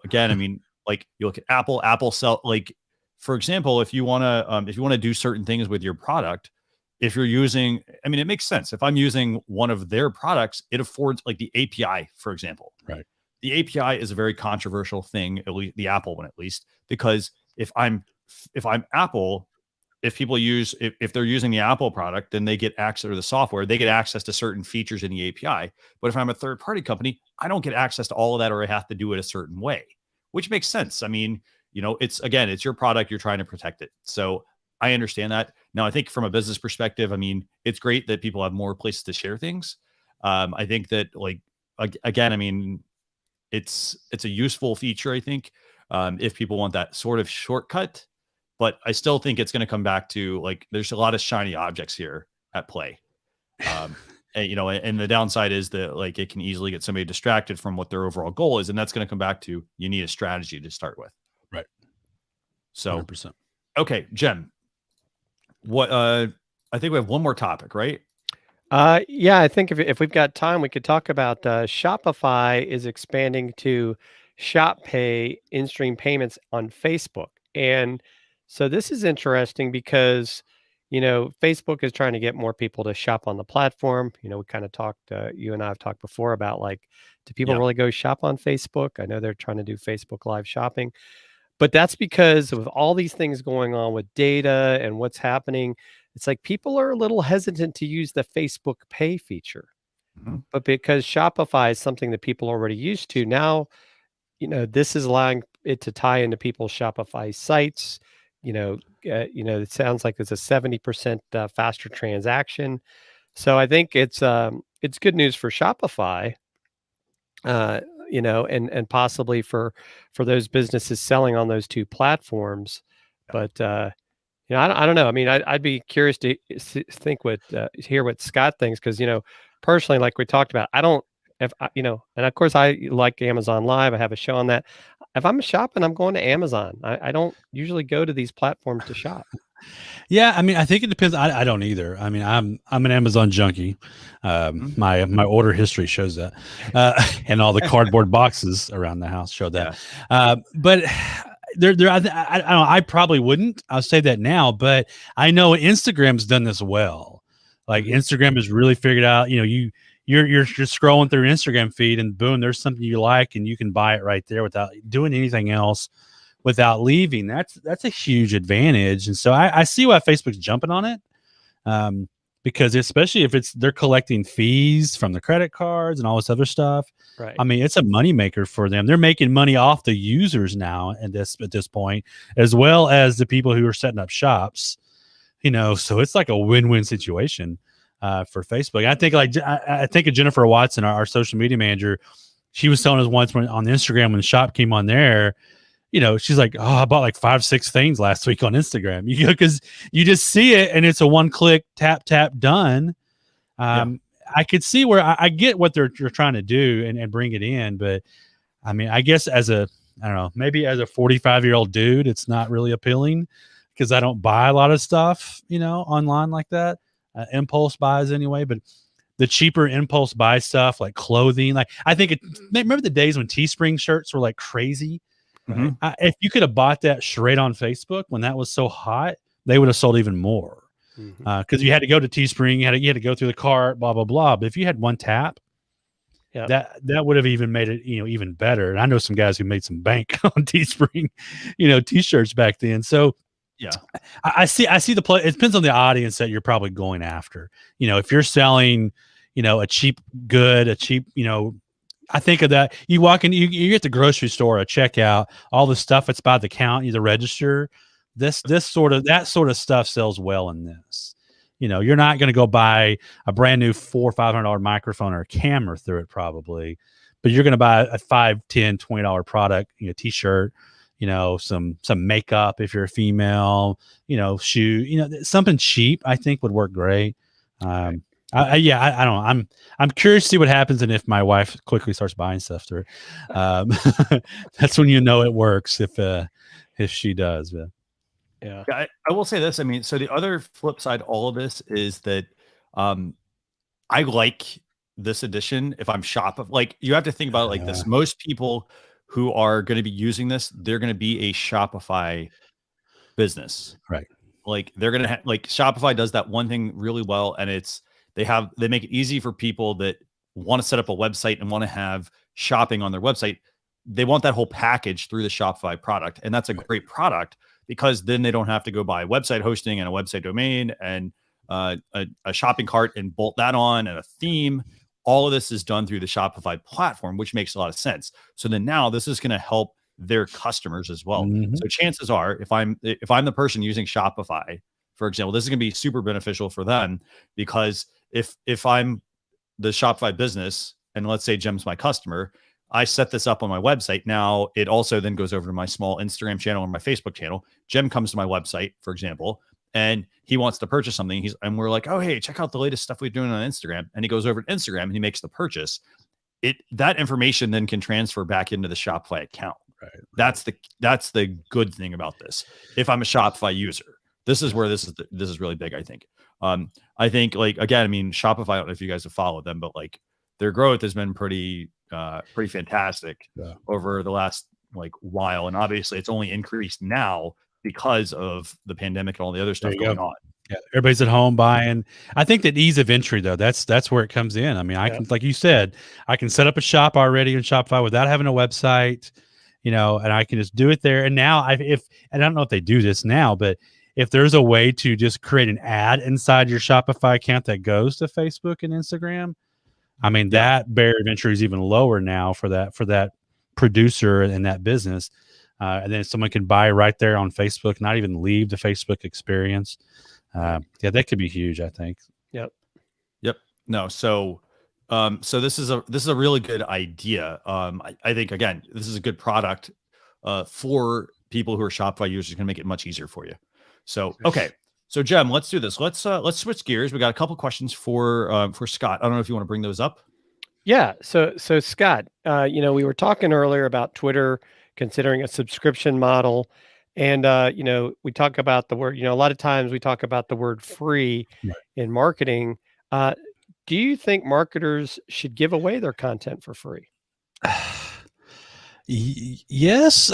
again, I mean, like you look at Apple sell, like, for example, if you want to do certain things with your product, if you're using, I mean, it makes sense. If I'm using one of their products, it affords, like, the API, for example. Right. The API is a very controversial thing, at least the Apple one, at least, because if I'm Apple, if they're using the Apple product, then they get access, or the software, they get access to certain features in the API. But if I'm a third party company, I don't get access to all of that, or I have to do it a certain way, which makes sense. I mean, it's your product, you're trying to protect it. So I understand that. Now, I think from a business perspective, I mean, it's great that people have more places to share things. I think that, like, again, I mean, it's a useful feature, I think, if people want that sort of shortcut. But I still think it's going to come back to, like, there's a lot of shiny objects here at play. And the downside is that, like, it can easily get somebody distracted from what their overall goal is. And that's going to come back to, you need a strategy to start with. Right. So, 100%. Okay, Jem, what, I think we have one more topic, right? Yeah, I think if we've got time, we could talk about Shopify is expanding to Shop Pay in-stream payments on Facebook. And so this is interesting because, Facebook is trying to get more people to shop on the platform. We kind of talked, you and I have talked before about, like, do people really go shop on Facebook? I know they're trying to do Facebook Live shopping, but that's because of all these things going on with data and what's happening. It's like people are a little hesitant to use the Facebook Pay feature. Mm-hmm. But because Shopify is something that people are already used to, now, this is allowing it to tie into people's Shopify sites. It sounds like it's a 70% faster transaction. So I think it's good news for Shopify, and possibly for those businesses selling on those two platforms. But I don't know. I mean, I'd be curious to hear what Scott thinks, because personally, like we talked about, I don't, if and of course I like Amazon Live. I have a show on that. If I'm shopping, I'm going to Amazon. I don't usually go to these platforms to shop. Yeah, I mean, I think it depends. I don't either. I mean, I'm an Amazon junkie. My order history shows that, and all the cardboard boxes around the house show that. But I don't know. I probably wouldn't. I'll say that now, but I know Instagram's done this well. Like, Instagram has really figured out. You're scrolling through Instagram feed, and boom, there's something you like, and you can buy it right there without doing anything else, without leaving. That's a huge advantage. And so I see why Facebook's jumping on it, because especially if they're collecting fees from the credit cards and all this other stuff. Right. I mean, it's a moneymaker for them. They're making money off the users now at this point, as well as the people who are setting up shops. So it's like a win-win situation for Facebook. I think of Jennifer Watson, our social media manager. She was telling us once on Instagram, when the shop came on there, she's like, oh, I bought like 5-6 things last week on Instagram. Because you just see it, and it's a one-click tap done. I could see where I get what they're trying to do and bring it in, but I mean, I guess I don't know, maybe as a 45-year-old dude, it's not really appealing, because I don't buy a lot of stuff, online like that, impulse buys anyway. But the cheaper impulse buy stuff, like clothing, like I think remember the days when Teespring shirts were like crazy. Mm-hmm. If you could have bought that straight on Facebook when that was so hot, they would have sold even more. Because you had to go to Teespring, you had to go through the cart, blah blah blah. But if you had one tap, that would have even made it even better. And I know some guys who made some bank on Teespring, t-shirts back then. So I see the play. It depends on the audience that you're probably going after. If you're selling, a cheap good, I think of that. You walk in, you get the grocery store, a checkout, all the stuff that's by the count, the register. That sort of stuff sells well in this. You're not going to go buy a brand new $400 or $500 microphone or a camera through it probably, but you're going to buy a $5, $10, $20 product, t-shirt, some makeup if you're a female, shoe, something cheap, I think would work great. I don't know. I'm curious to see what happens, and if my wife quickly starts buying stuff through it. That's when it works, if she does. But. Yeah. I will say this. I mean, so the other flip side, all of this is that I like this edition. If I'm like, you have to think about it like this. Most people who are going to be using this, they're going to be a Shopify business, right? Like they're going to like Shopify does that one thing really well. And they make it easy for people that want to set up a website and want to have shopping on their website. They want that whole package through the Shopify product. And that's a great product, because then they don't have to go buy website hosting and a website domain and a shopping cart and bolt that on and a theme. All of this is done through the Shopify platform, which makes a lot of sense. So then now this is going to help their customers as well. Mm-hmm. So chances are, if I'm the person using Shopify, for example, this is going to be super beneficial for them, because if I'm the Shopify business and let's say Jim's my customer, I set this up on my website. Now it also then goes over to my small Instagram channel or my Facebook channel. Jim comes to my website, for example, and he wants to purchase something. And we're like, oh, hey, check out the latest stuff we're doing on Instagram. And he goes over to Instagram and he makes the purchase. That information then can transfer back into the Shopify account. Right. That's the good thing about this. If I'm a Shopify user, this is where this is really big, I think. I think, like, again, I mean, Shopify, I don't know if you guys have followed them, but like their growth has been pretty fantastic over the last while. And obviously it's only increased now because of the pandemic and all the other stuff going on. Yeah, everybody's at home buying. I think that ease of entry, though, that's where it comes in. I mean, I can, like you said, I can set up a shop already in Shopify without having a website, and I can just do it there. And now and I don't know if they do this now, but if there's a way to just create an ad inside your Shopify account that goes to Facebook and Instagram, I mean, that barrier of entry is even lower now for that producer and that business. And then someone can buy right there on Facebook, not even leave the Facebook experience. That could be huge, I think. Yep. No. So this is a really good idea. I think, again, this is a good product for people who are Shopify users. Going to make it much easier for you. So, okay. So Jem, let's do this. Let's switch gears. We got a couple questions for Scott. I don't know if you want to bring those up. Yeah. So Scott, we were talking earlier about Twitter considering a subscription model. And, we talk about the word, a lot of times we talk about the word free in marketing. Do you think marketers should give away their content for free? Yes.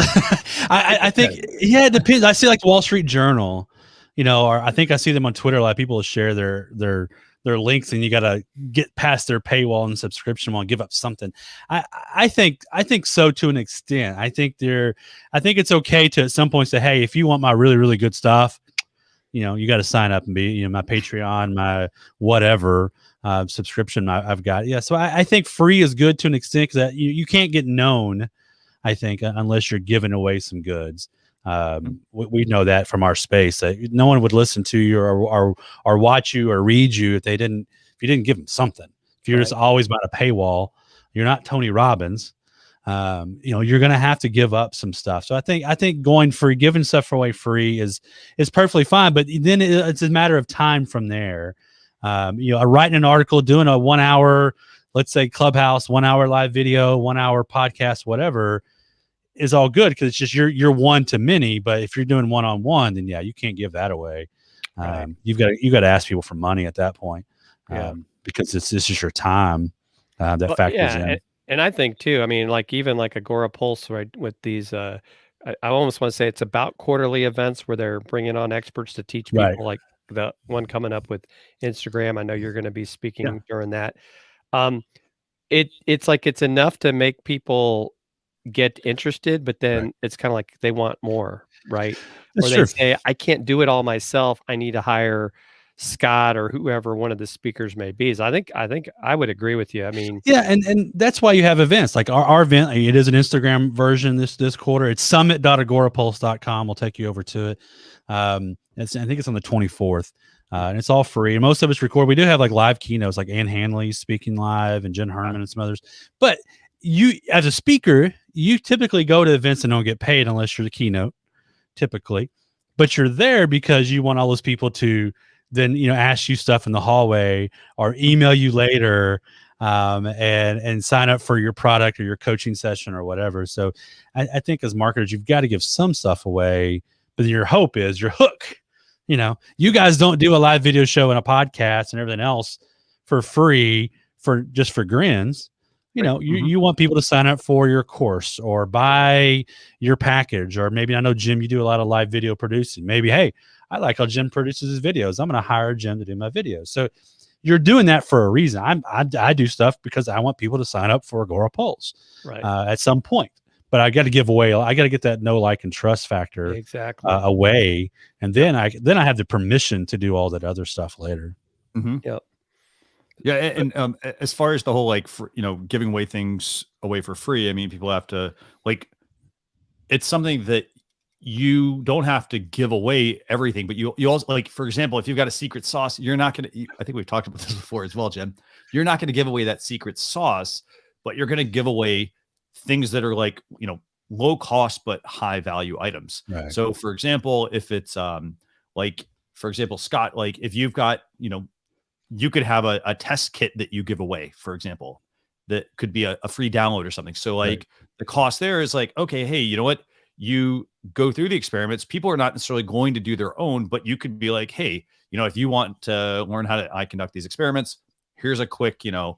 I think, it depends. I see like the Wall Street Journal, or I think I see them on Twitter. A lot of people share their links, and you got to get past their paywall and subscription and give up something. I think so, to an extent. I think it's okay to at some point say, hey, if you want my really, really good stuff, you got to sign up and be, my Patreon, my whatever subscription I've got. Yeah. So I think free is good to an extent, because you can't get known, I think, unless you're giving away some goods. We know that from our space, that no one would listen to you or watch you or read you if you didn't give them something. If you're just always about a paywall, you're not Tony Robbins. You're going to have to give up some stuff. So I think going free, giving stuff away free is perfectly fine. But then it's a matter of time from there. Writing an article, doing a 1 hour, let's say Clubhouse, 1 hour live video, 1 hour podcast, whatever, is all good, because it's just you're one to many. But if you're doing one-on-one, then you can't give that away. You've got to ask people for money at that point, because this is your time that factors in. And I think too, I mean, even Agora Pulse, right, with these, I almost want to say it's about quarterly events where they're bringing on experts to teach people, like the one coming up with Instagram. I know you're going to be speaking during that. It's like, it's enough to make people get interested, but then it's kind of like they want more, right? Or they say, I can't do it all myself. I need to hire Scott or whoever one of the speakers may be. So I think I would agree with you. I mean, and that's why you have events like our event. It is an Instagram version this quarter. It's summit.agorapulse.com. We'll take you over to it. I think it's on the 24th. And it's all free. And most of it's recorded. We do have live keynotes, like Ann Hanley speaking live and Jen Herman and some others. But you, as a speaker, you typically go to events and don't get paid unless you're the keynote, typically, but you're there because you want all those people to then, ask you stuff in the hallway or email you later, and sign up for your product or your coaching session or whatever. So I think as marketers, you've got to give some stuff away, but your hope is your hook. You guys don't do a live video show and a podcast and everything else for free for grins. You want people to sign up for your course or buy your package, or maybe, I know, Jim, you do a lot of live video producing. Maybe, hey, I like how Jim produces his videos. I'm going to hire Jim to do my videos. So you're doing that for a reason. I do stuff because I want people to sign up for Agora Pulse at some point. But I got to give away. I got to get that know, like, and trust factor away, and then I have the permission to do all that other stuff later. Mm-hmm. Yep. Yeah, and as far as the whole, like, giving away things away for free, I mean, people have to, like, it's something that you don't have to give away everything, but you also, like, for example, if you've got a secret sauce, you're not going to, I think we've talked about this before as well, Jim, you're not going to give away that secret sauce, but you're going to give away things that are, like, low cost, but high value items. Right. So for example, if it's, like, for example, Scott, like, if you've got, you could have a test kit that you give away, for example, that could be a free download or something. So, like, the cost there is like, okay, hey, you know what? You go through the experiments. People are not necessarily going to do their own, but you could be like, hey, if you want to learn how I conduct these experiments, here's a quick, 1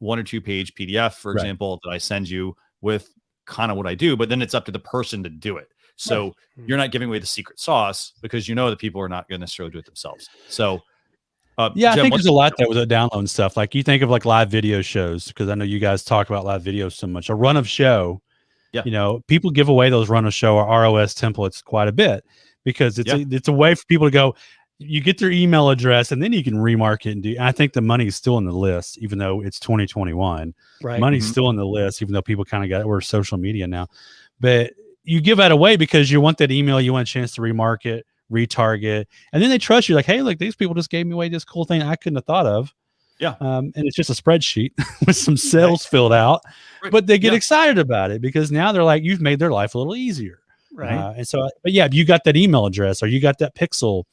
or 2 page PDF, for example, that I send you with kind of what I do, but then it's up to the person to do it. So you're not giving away the secret sauce because that people are not going to necessarily do it themselves. So, Jim, I think there's a lot there with the download stuff. Like, you think of, like, live video shows, because I know you guys talk about live videos so much. A run of show, people give away those run of show or ROS templates quite a bit because it's a way for people to go. You get their email address, and then you can remarket and do. And I think the money is still in the list, even though it's 2021. Right, money's still in the list, even though people kind of we're social media now. But you give that away because you want that email, you want a chance to remarket, retarget, and then they trust you. Like, hey, look, these people just gave me away this cool thing I couldn't have thought of. Yeah. And it's just a spreadsheet with some cells filled out, but they get excited about it because now they're like, you've made their life a little easier. Right. And so, but yeah, you got that email address or you got that pixel,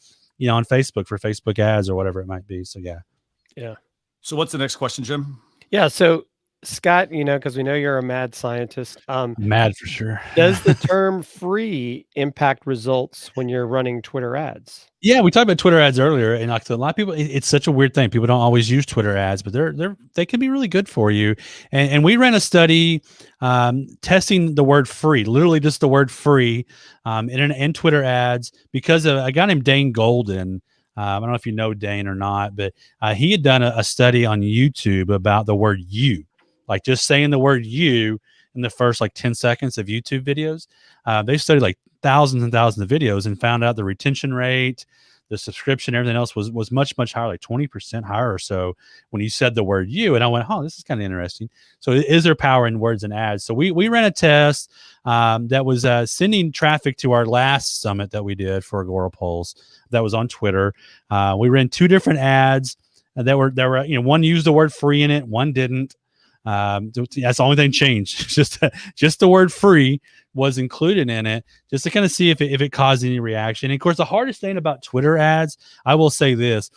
on Facebook for Facebook ads or whatever it might be. So, yeah. Yeah. So what's the next question, Jim? Yeah. So, Scott, because we know you're a mad scientist. Mad for sure. Does the term free impact results when you're running Twitter ads? Yeah, we talked about Twitter ads earlier, and like a lot of people, it's such a weird thing. People don't always use Twitter ads, but they can be really good for you. And we ran a study testing the word free, literally just the word free, in Twitter ads because of a guy named Dane Golden. I don't know if you know Dane or not, but he had done a study on YouTube about the word "you," like just saying the word "you" in the first 10 seconds of YouTube videos. They studied thousands and thousands of videos and found out the retention rate, the subscription, everything else was much, much higher, like 20% higher or so when you said the word "you." And I went, oh, this is kind of interesting. So is there power in words and ads? So we ran a test that was sending traffic to our last summit that we did for Agora Pulse that was on Twitter. We ran 2 different ads that were one used the word free in it, one didn't. That's the only thing changed. Just the word free was included in it, just to kind of see if it caused any reaction. And of course, the hardest thing about Twitter ads, I will say this: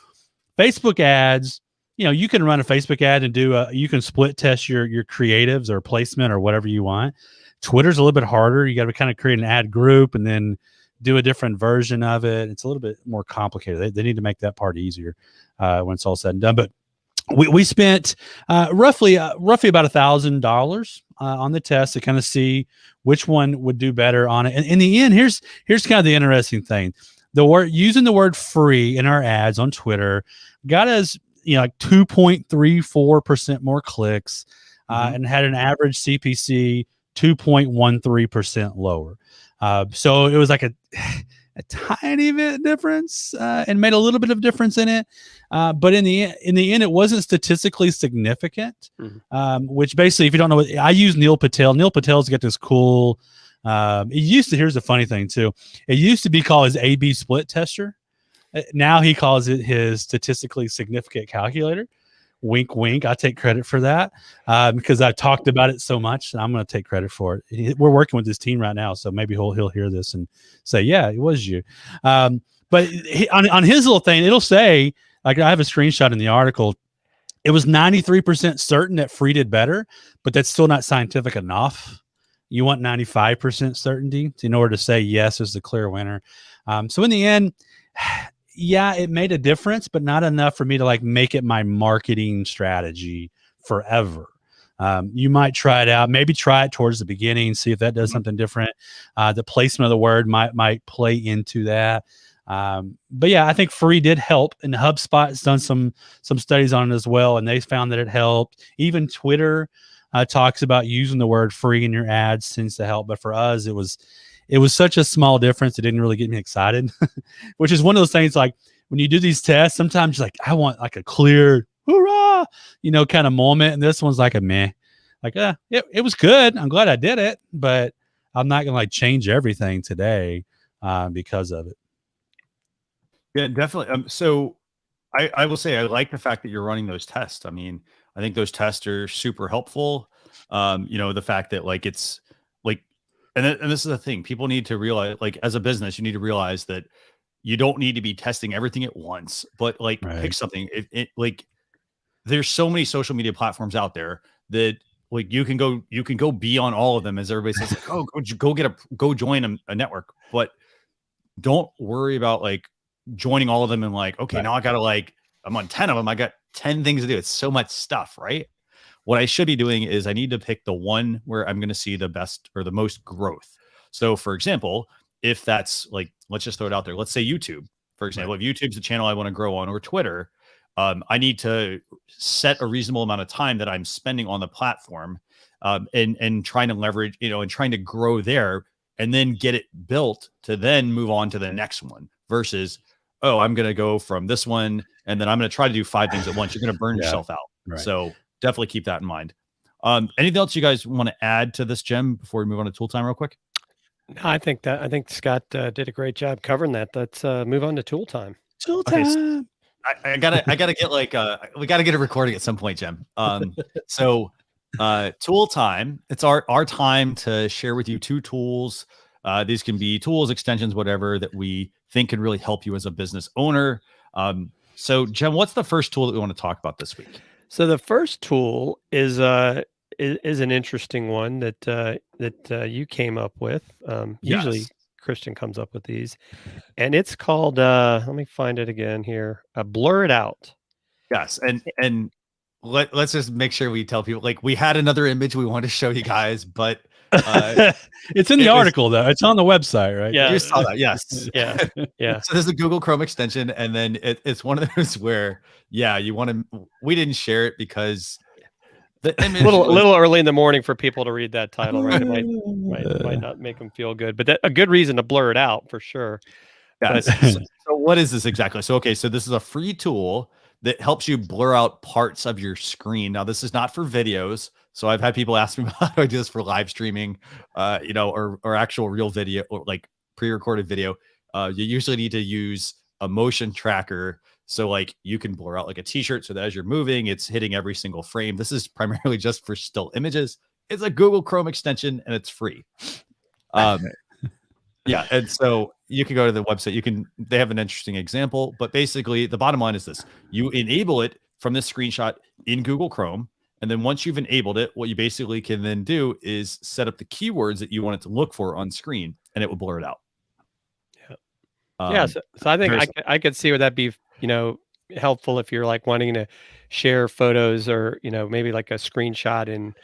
Facebook ads, you can run a Facebook ad and you can split test your creatives or placement or whatever you want. Twitter's a little bit harder. You got to kind of create an ad group and then do a different version of it. It's a little bit more complicated. They need to make that part easier when it's all said and done. But we spent roughly about $1,000 on the test to kind of see which one would do better on it. And in the end, here's kind of the interesting thing: using the word free in our ads on Twitter got us 2.34% more clicks, and had an average CPC 2.13% lower. So it was like a tiny bit difference, and made a little bit of difference in it. But in the end, it wasn't statistically significant, which basically, if you don't know I use Neil Patel. Neil Patel's got this cool, here's the funny thing too. It used to be called his A/B split tester. Now he calls it his statistically significant calculator, Wink, wink. I take credit for that because I've talked about it so much. And I'm going to take credit for it. We're working with this team right now, so maybe he'll hear this and say, "Yeah, it was you." But on his little thing, it'll say, like, I have a screenshot in the article. It was 93% certain that free did better, but that's still not scientific enough. You want 95% certainty in order to say yes is the clear winner. So in the end, yeah, it made a difference, but not enough for me to like make it my marketing strategy forever. You might try it out, maybe try it towards the beginning, see if that does something different. The placement of the word might play into that. But yeah, I think free did help, and HubSpot has done some studies on it as well, and they found that it helped. Even Twitter talks about using the word free in your ads tends to help. But for us, it was such a small difference. It didn't really get me excited, which is one of those things, like when you do these tests, sometimes you're like, I want like a clear hoorah, kind of moment. And this one's like a meh, like, it was good. I'm glad I did it, but I'm not going to like change everything today because of it. Yeah, definitely. So I will say I like the fact that you're running those tests. I mean, I think those tests are super helpful. The fact that like it's like, and this is the thing, people need to realize, like, as a business, you need to realize that you don't need to be testing everything at once, but like pick something. Like there's so many social media platforms out there that like you can go be on all of them, as everybody says, like, oh, go join a network, but don't worry about like joining all of them and like, okay, now I gotta like, I'm on 10 of them. I got 10 things to do. It's so much stuff, right? What I should be doing is I need to pick the one where I'm going to see the best or the most growth. So for example, if that's like, let's just throw it out there. Let's say YouTube, for example, if YouTube's the channel I want to grow on, or Twitter, I need to set a reasonable amount of time that I'm spending on the platform and trying to leverage, and trying to grow there, and then get it built to then move on to the next one versus, oh, I'm going to go from this one and then I'm going to try to do 5 things at once. You're going to burn yourself out. Right. So definitely keep that in mind. Anything else you guys want to add to this, Jim, before we move on to tool time real quick? No, I think Scott did a great job covering that. Let's move on to tool time. Tool time. Okay, so I gotta get like we gotta get a recording at some point, Jim. So tool time. It's our time to share with you 2 tools. These can be tools, extensions, whatever that we think can really help you as a business owner. So Jim, what's the first tool that we want to talk about this week? So the first tool is an interesting one that you came up with. Usually Christian comes up with these, and it's called let me find it again here. Blur it out. Yes, and let's just make sure we tell people, like, we had another image we want to show you guys, but it's in the article though. It's on the website, right? Yeah, you saw that. Yes. Yeah. So there's a Google Chrome extension, and then it's one of those where, you want to. We didn't share it because the image a little early in the morning for people to read that title, right? It might not make them feel good, but a good reason to blur it out for sure. Yeah. So what is this exactly? So so this is a free tool that helps you blur out parts of your screen. Now, this is not for videos. So I've had people ask me how do I do this for live streaming, or actual real video, or like pre-recorded video. You usually need to use a motion tracker. So like you can blur out like a t-shirt so that as you're moving, it's hitting every single frame. This is primarily just for still images. It's a Google Chrome extension and it's free. And so you can go to the website. They have an interesting example, but basically the bottom line is this: you enable it from this screenshot in Google Chrome. And then once you've enabled it, what you basically can then do is set up the keywords that you want it to look for on screen, and it will blur it out. So I think I could see where that'd be, helpful if you're like wanting to share photos or, maybe like a screenshot in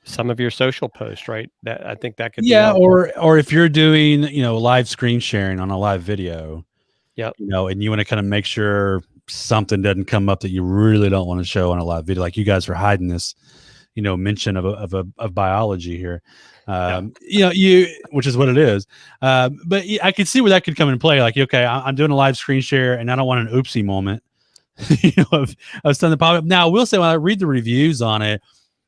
some of your social posts, right? That I think that could be or if you're doing, live screen sharing on a live video, and you want to kind of make sure something doesn't come up that you really don't want to show on a live video, like you guys are hiding this, mention of biology here, which is what it is. But I could see where that could come into play. Like, okay, I'm doing a live screen share and I don't want an oopsie moment, of something pop up. Now I will say, when I read the reviews on it,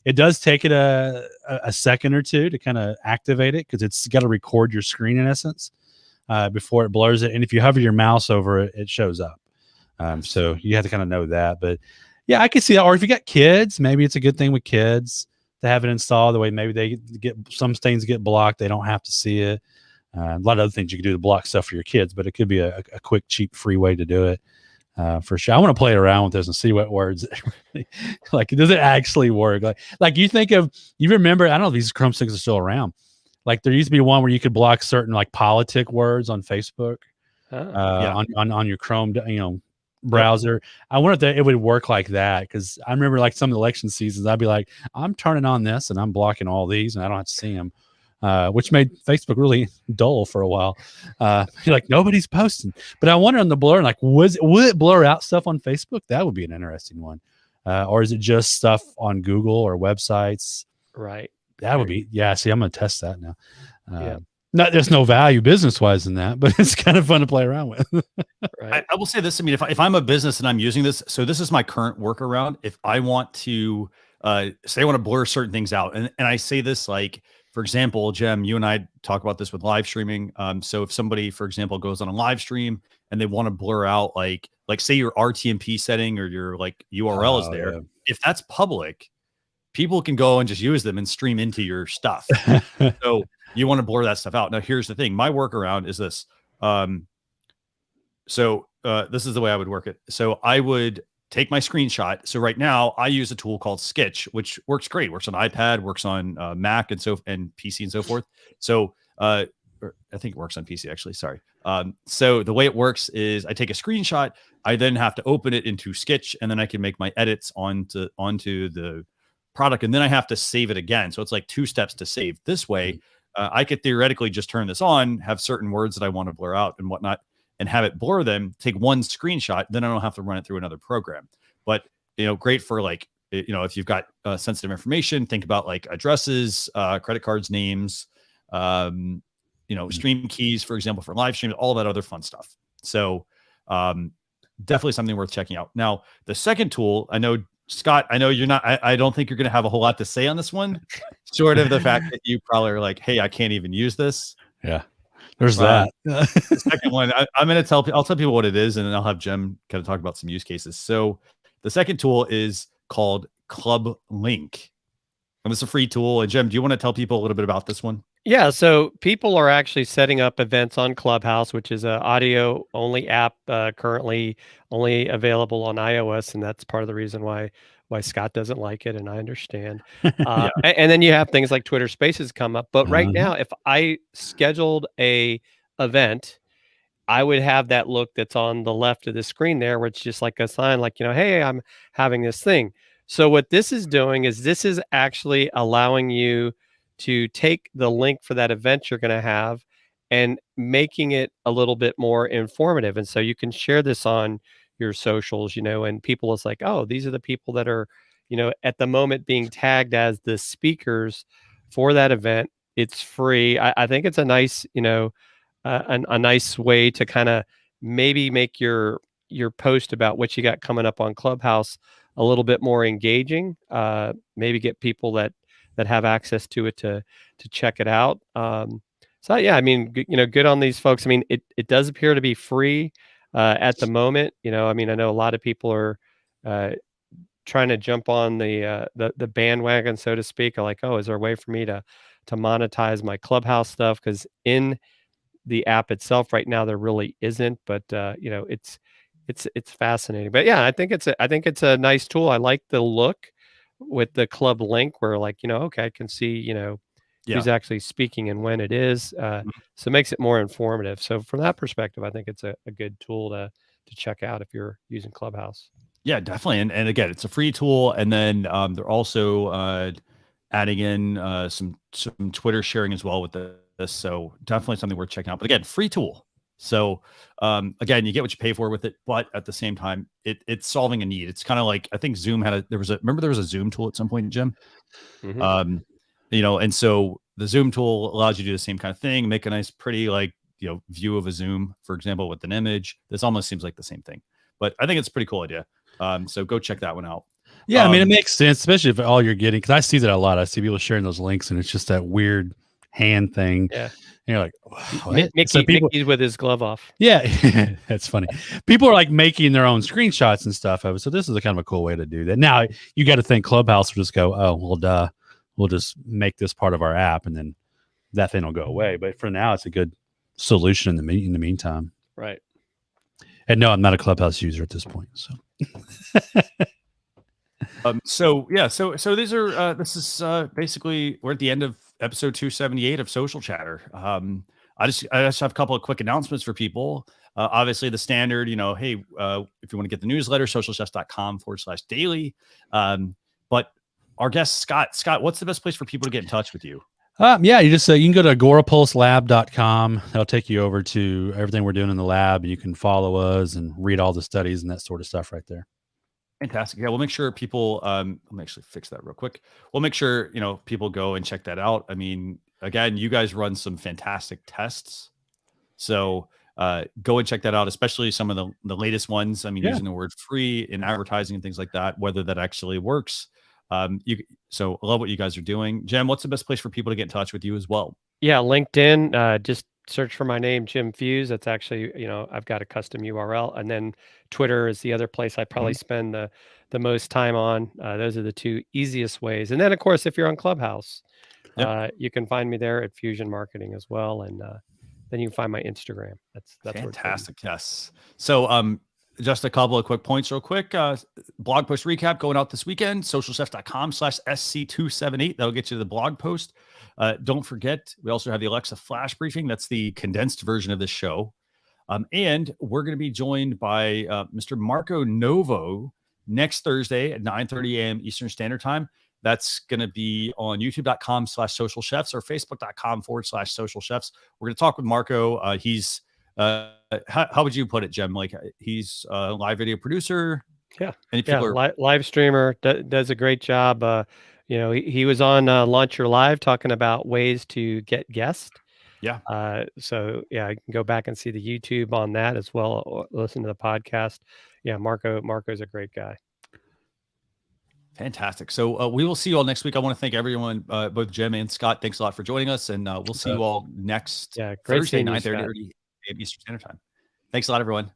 it does take it a second or two to kind of activate it, because it's got to record your screen in essence before it blurs it. And if you hover your mouse over it, it shows up. So you have to kind of know that. But Yeah, I can see that. Or if you got kids, maybe it's a good thing with kids to have it installed. The way maybe they get some things get blocked, they don't have to see it. A lot of other things you can do to block stuff for your kids, but it could be a quick, cheap, free way to do it. For sure. I want to play around with this and see what words like, does it actually work? Like you remember, I don't know if these Chrome sticks are still around. Like there used to be one where you could block certain like politic words on Facebook, on your Chrome, browser. Yep. I wonder if it would work like that. Cause I remember like some election seasons, I'd be like, I'm turning on this and I'm blocking all these and I don't have to see them. Which made Facebook really dull for a while. You're like, nobody's posting. But I wonder on the blur, like, would it blur out stuff on Facebook? That would be an interesting one. Or is it just stuff on Google or websites? Right. That would be, yeah. See, I'm going to test that now. There's no value business-wise in that, but it's kind of fun to play around with. Right. I will say this. I mean, if I'm a business and I'm using this, so this is my current workaround. If I want to say I want to blur certain things out, and I say this like, for example, Jem, you and I talk about this with live streaming. So if somebody, for example, goes on a live stream and they want to blur out like say your RTMP setting or your like URL is there. Yeah. If that's public, people can go and just use them and stream into your stuff. So you want to blur that stuff out. Now, here's the thing. My workaround is this. This is the way I would work it. So I would take my screenshot. So right now I use a tool called Sketch, which works great. Works on iPad, works on Mac and PC and so forth. So I think it works on PC actually. Sorry. So the way it works is I take a screenshot. I then have to open it into Sketch, and then I can make my edits onto the product, and then I have to save it again. So it's like 2 steps to save. This way, I could theoretically just turn this on, have certain words that I want to blur out and whatnot, and have it blur them, take one screenshot, then I don't have to run it through another program. But, great for like, if you've got sensitive information, think about like addresses, credit cards, names, stream keys, for example, for live streams, all that other fun stuff. So definitely something worth checking out. Now, the second tool, I know, Scott, I know you're not, I don't think you're going to have a whole lot to say on this one, short of the fact that you probably are like, hey, I can't even use this. Yeah. There's that. The second one, I'll tell people what it is, and then I'll have Jem kind of talk about some use cases. So the second tool is called Clublink. And it's a free tool. And Jem, do you want to tell people a little bit about this one? Yeah, so people are actually setting up events on Clubhouse, which is an audio-only app, currently only available on iOS, and that's part of the reason why Scott doesn't like it, and I understand. And then you have things like Twitter Spaces come up. But right now, if I scheduled a event, I would have that look that's on the left of the screen there, where it's just like a sign like, hey, I'm having this thing. So what this is doing is this is actually allowing you to take the link for that event you're going to have and making it a little bit more informative. And so you can share this on your socials, and people is like, oh, these are the people that are, at the moment being tagged as the speakers for that event. It's free. I think it's a nice, a nice way to kind of maybe make your post about what you got coming up on Clubhouse a little bit more engaging. Maybe get people that have access to it to check it out. So yeah, I mean, good on these folks. I mean, it does appear to be free at the moment. I know a lot of people are trying to jump on the bandwagon, so to speak. Like, oh, is there a way for me to monetize my Clubhouse stuff? Because in the app itself right now, there really isn't. But it's fascinating. But yeah, I think it's a nice tool. I like the look with the Clublink, where like, okay, I can see, who's actually speaking and when it is. So it makes it more informative. So from that perspective, I think it's a good tool to check out if you're using Clubhouse. Yeah, definitely. And again, it's a free tool. And then they're also adding in some Twitter sharing as well with this. So definitely something worth checking out. But again, free tool. So again, you get what you pay for with it, but at the same time, it's solving a need. It's kind of like, I think Zoom there was a Zoom tool at some point, Jim. And so the Zoom tool allows you to do the same kind of thing, make a nice, pretty view of a Zoom, for example, with an image. This almost seems like the same thing, but I think it's a pretty cool idea. So go check that one out. Yeah, I mean, it makes sense, especially if all you're getting, because I see that a lot. I see people sharing those links, and it's just that weird hand thing. Yeah. And you're like, what? Mickey's with his glove off. Yeah, that's funny. People are like making their own screenshots and stuff of it. So this is a kind of a cool way to do that. Now you got to think Clubhouse will just go, oh, well, duh, we'll just make this part of our app, and then that thing will go away. But for now, it's a good solution in the meantime. Right. And no, I'm not a Clubhouse user at this point. So. So these are this is basically we're at the end of episode 278 of Social Chatter. I just have a couple of quick announcements for people. Obviously the standard, hey, if you want to get the newsletter, socialchefs.com/daily. But our guest Scott, what's the best place for people to get in touch with you? Yeah, you can go to agorapulselab.com. That'll take you over to everything we're doing in the lab. You can follow us and read all the studies and that sort of stuff right there. Fantastic. Yeah, we'll make sure people, let me actually fix that real quick. We'll make sure, people go and check that out. I mean, again, you guys run some fantastic tests. So go and check that out, especially some of the latest ones. I mean, using the word free in advertising and things like that, whether that actually works. So I love what you guys are doing. Jim, what's the best place for people to get in touch with you as well? Yeah, LinkedIn, just search for my name, Jim Fuse. That's actually, I've got a custom URL. And then Twitter is the other place I probably spend the most time on. Those are the two easiest ways. And then, of course, if you're on Clubhouse, you can find me there at Fusion Marketing as well. And then you can find my Instagram. That's fantastic. Yes. So just a couple of quick points real quick. Blog post recap going out this weekend, socialchefs.com/SC278. That'll get you to the blog post. Don't forget, we also have the Alexa Flash Briefing. That's the condensed version of this show. And we're going to be joined by Mr. Marco Novo next Thursday at 9:30 a.m. Eastern Standard Time. That's going to be on youtube.com/socialchefs or facebook.com/socialchefs. We're going to talk with Marco. He's how would you put it, Jim? Like he's a live video producer. Yeah. Live streamer, does a great job. He was on Launch Your Live talking about ways to get guests. Yeah. So you can go back and see the YouTube on that as well. Or listen to the podcast. Yeah. Marco's a great guy. Fantastic. So we will see you all next week. I want to thank everyone, both Jim and Scott. Thanks a lot for joining us. And we'll see you all next Thursday, 9:30 a.m. Eastern Standard Time. Thanks a lot, everyone.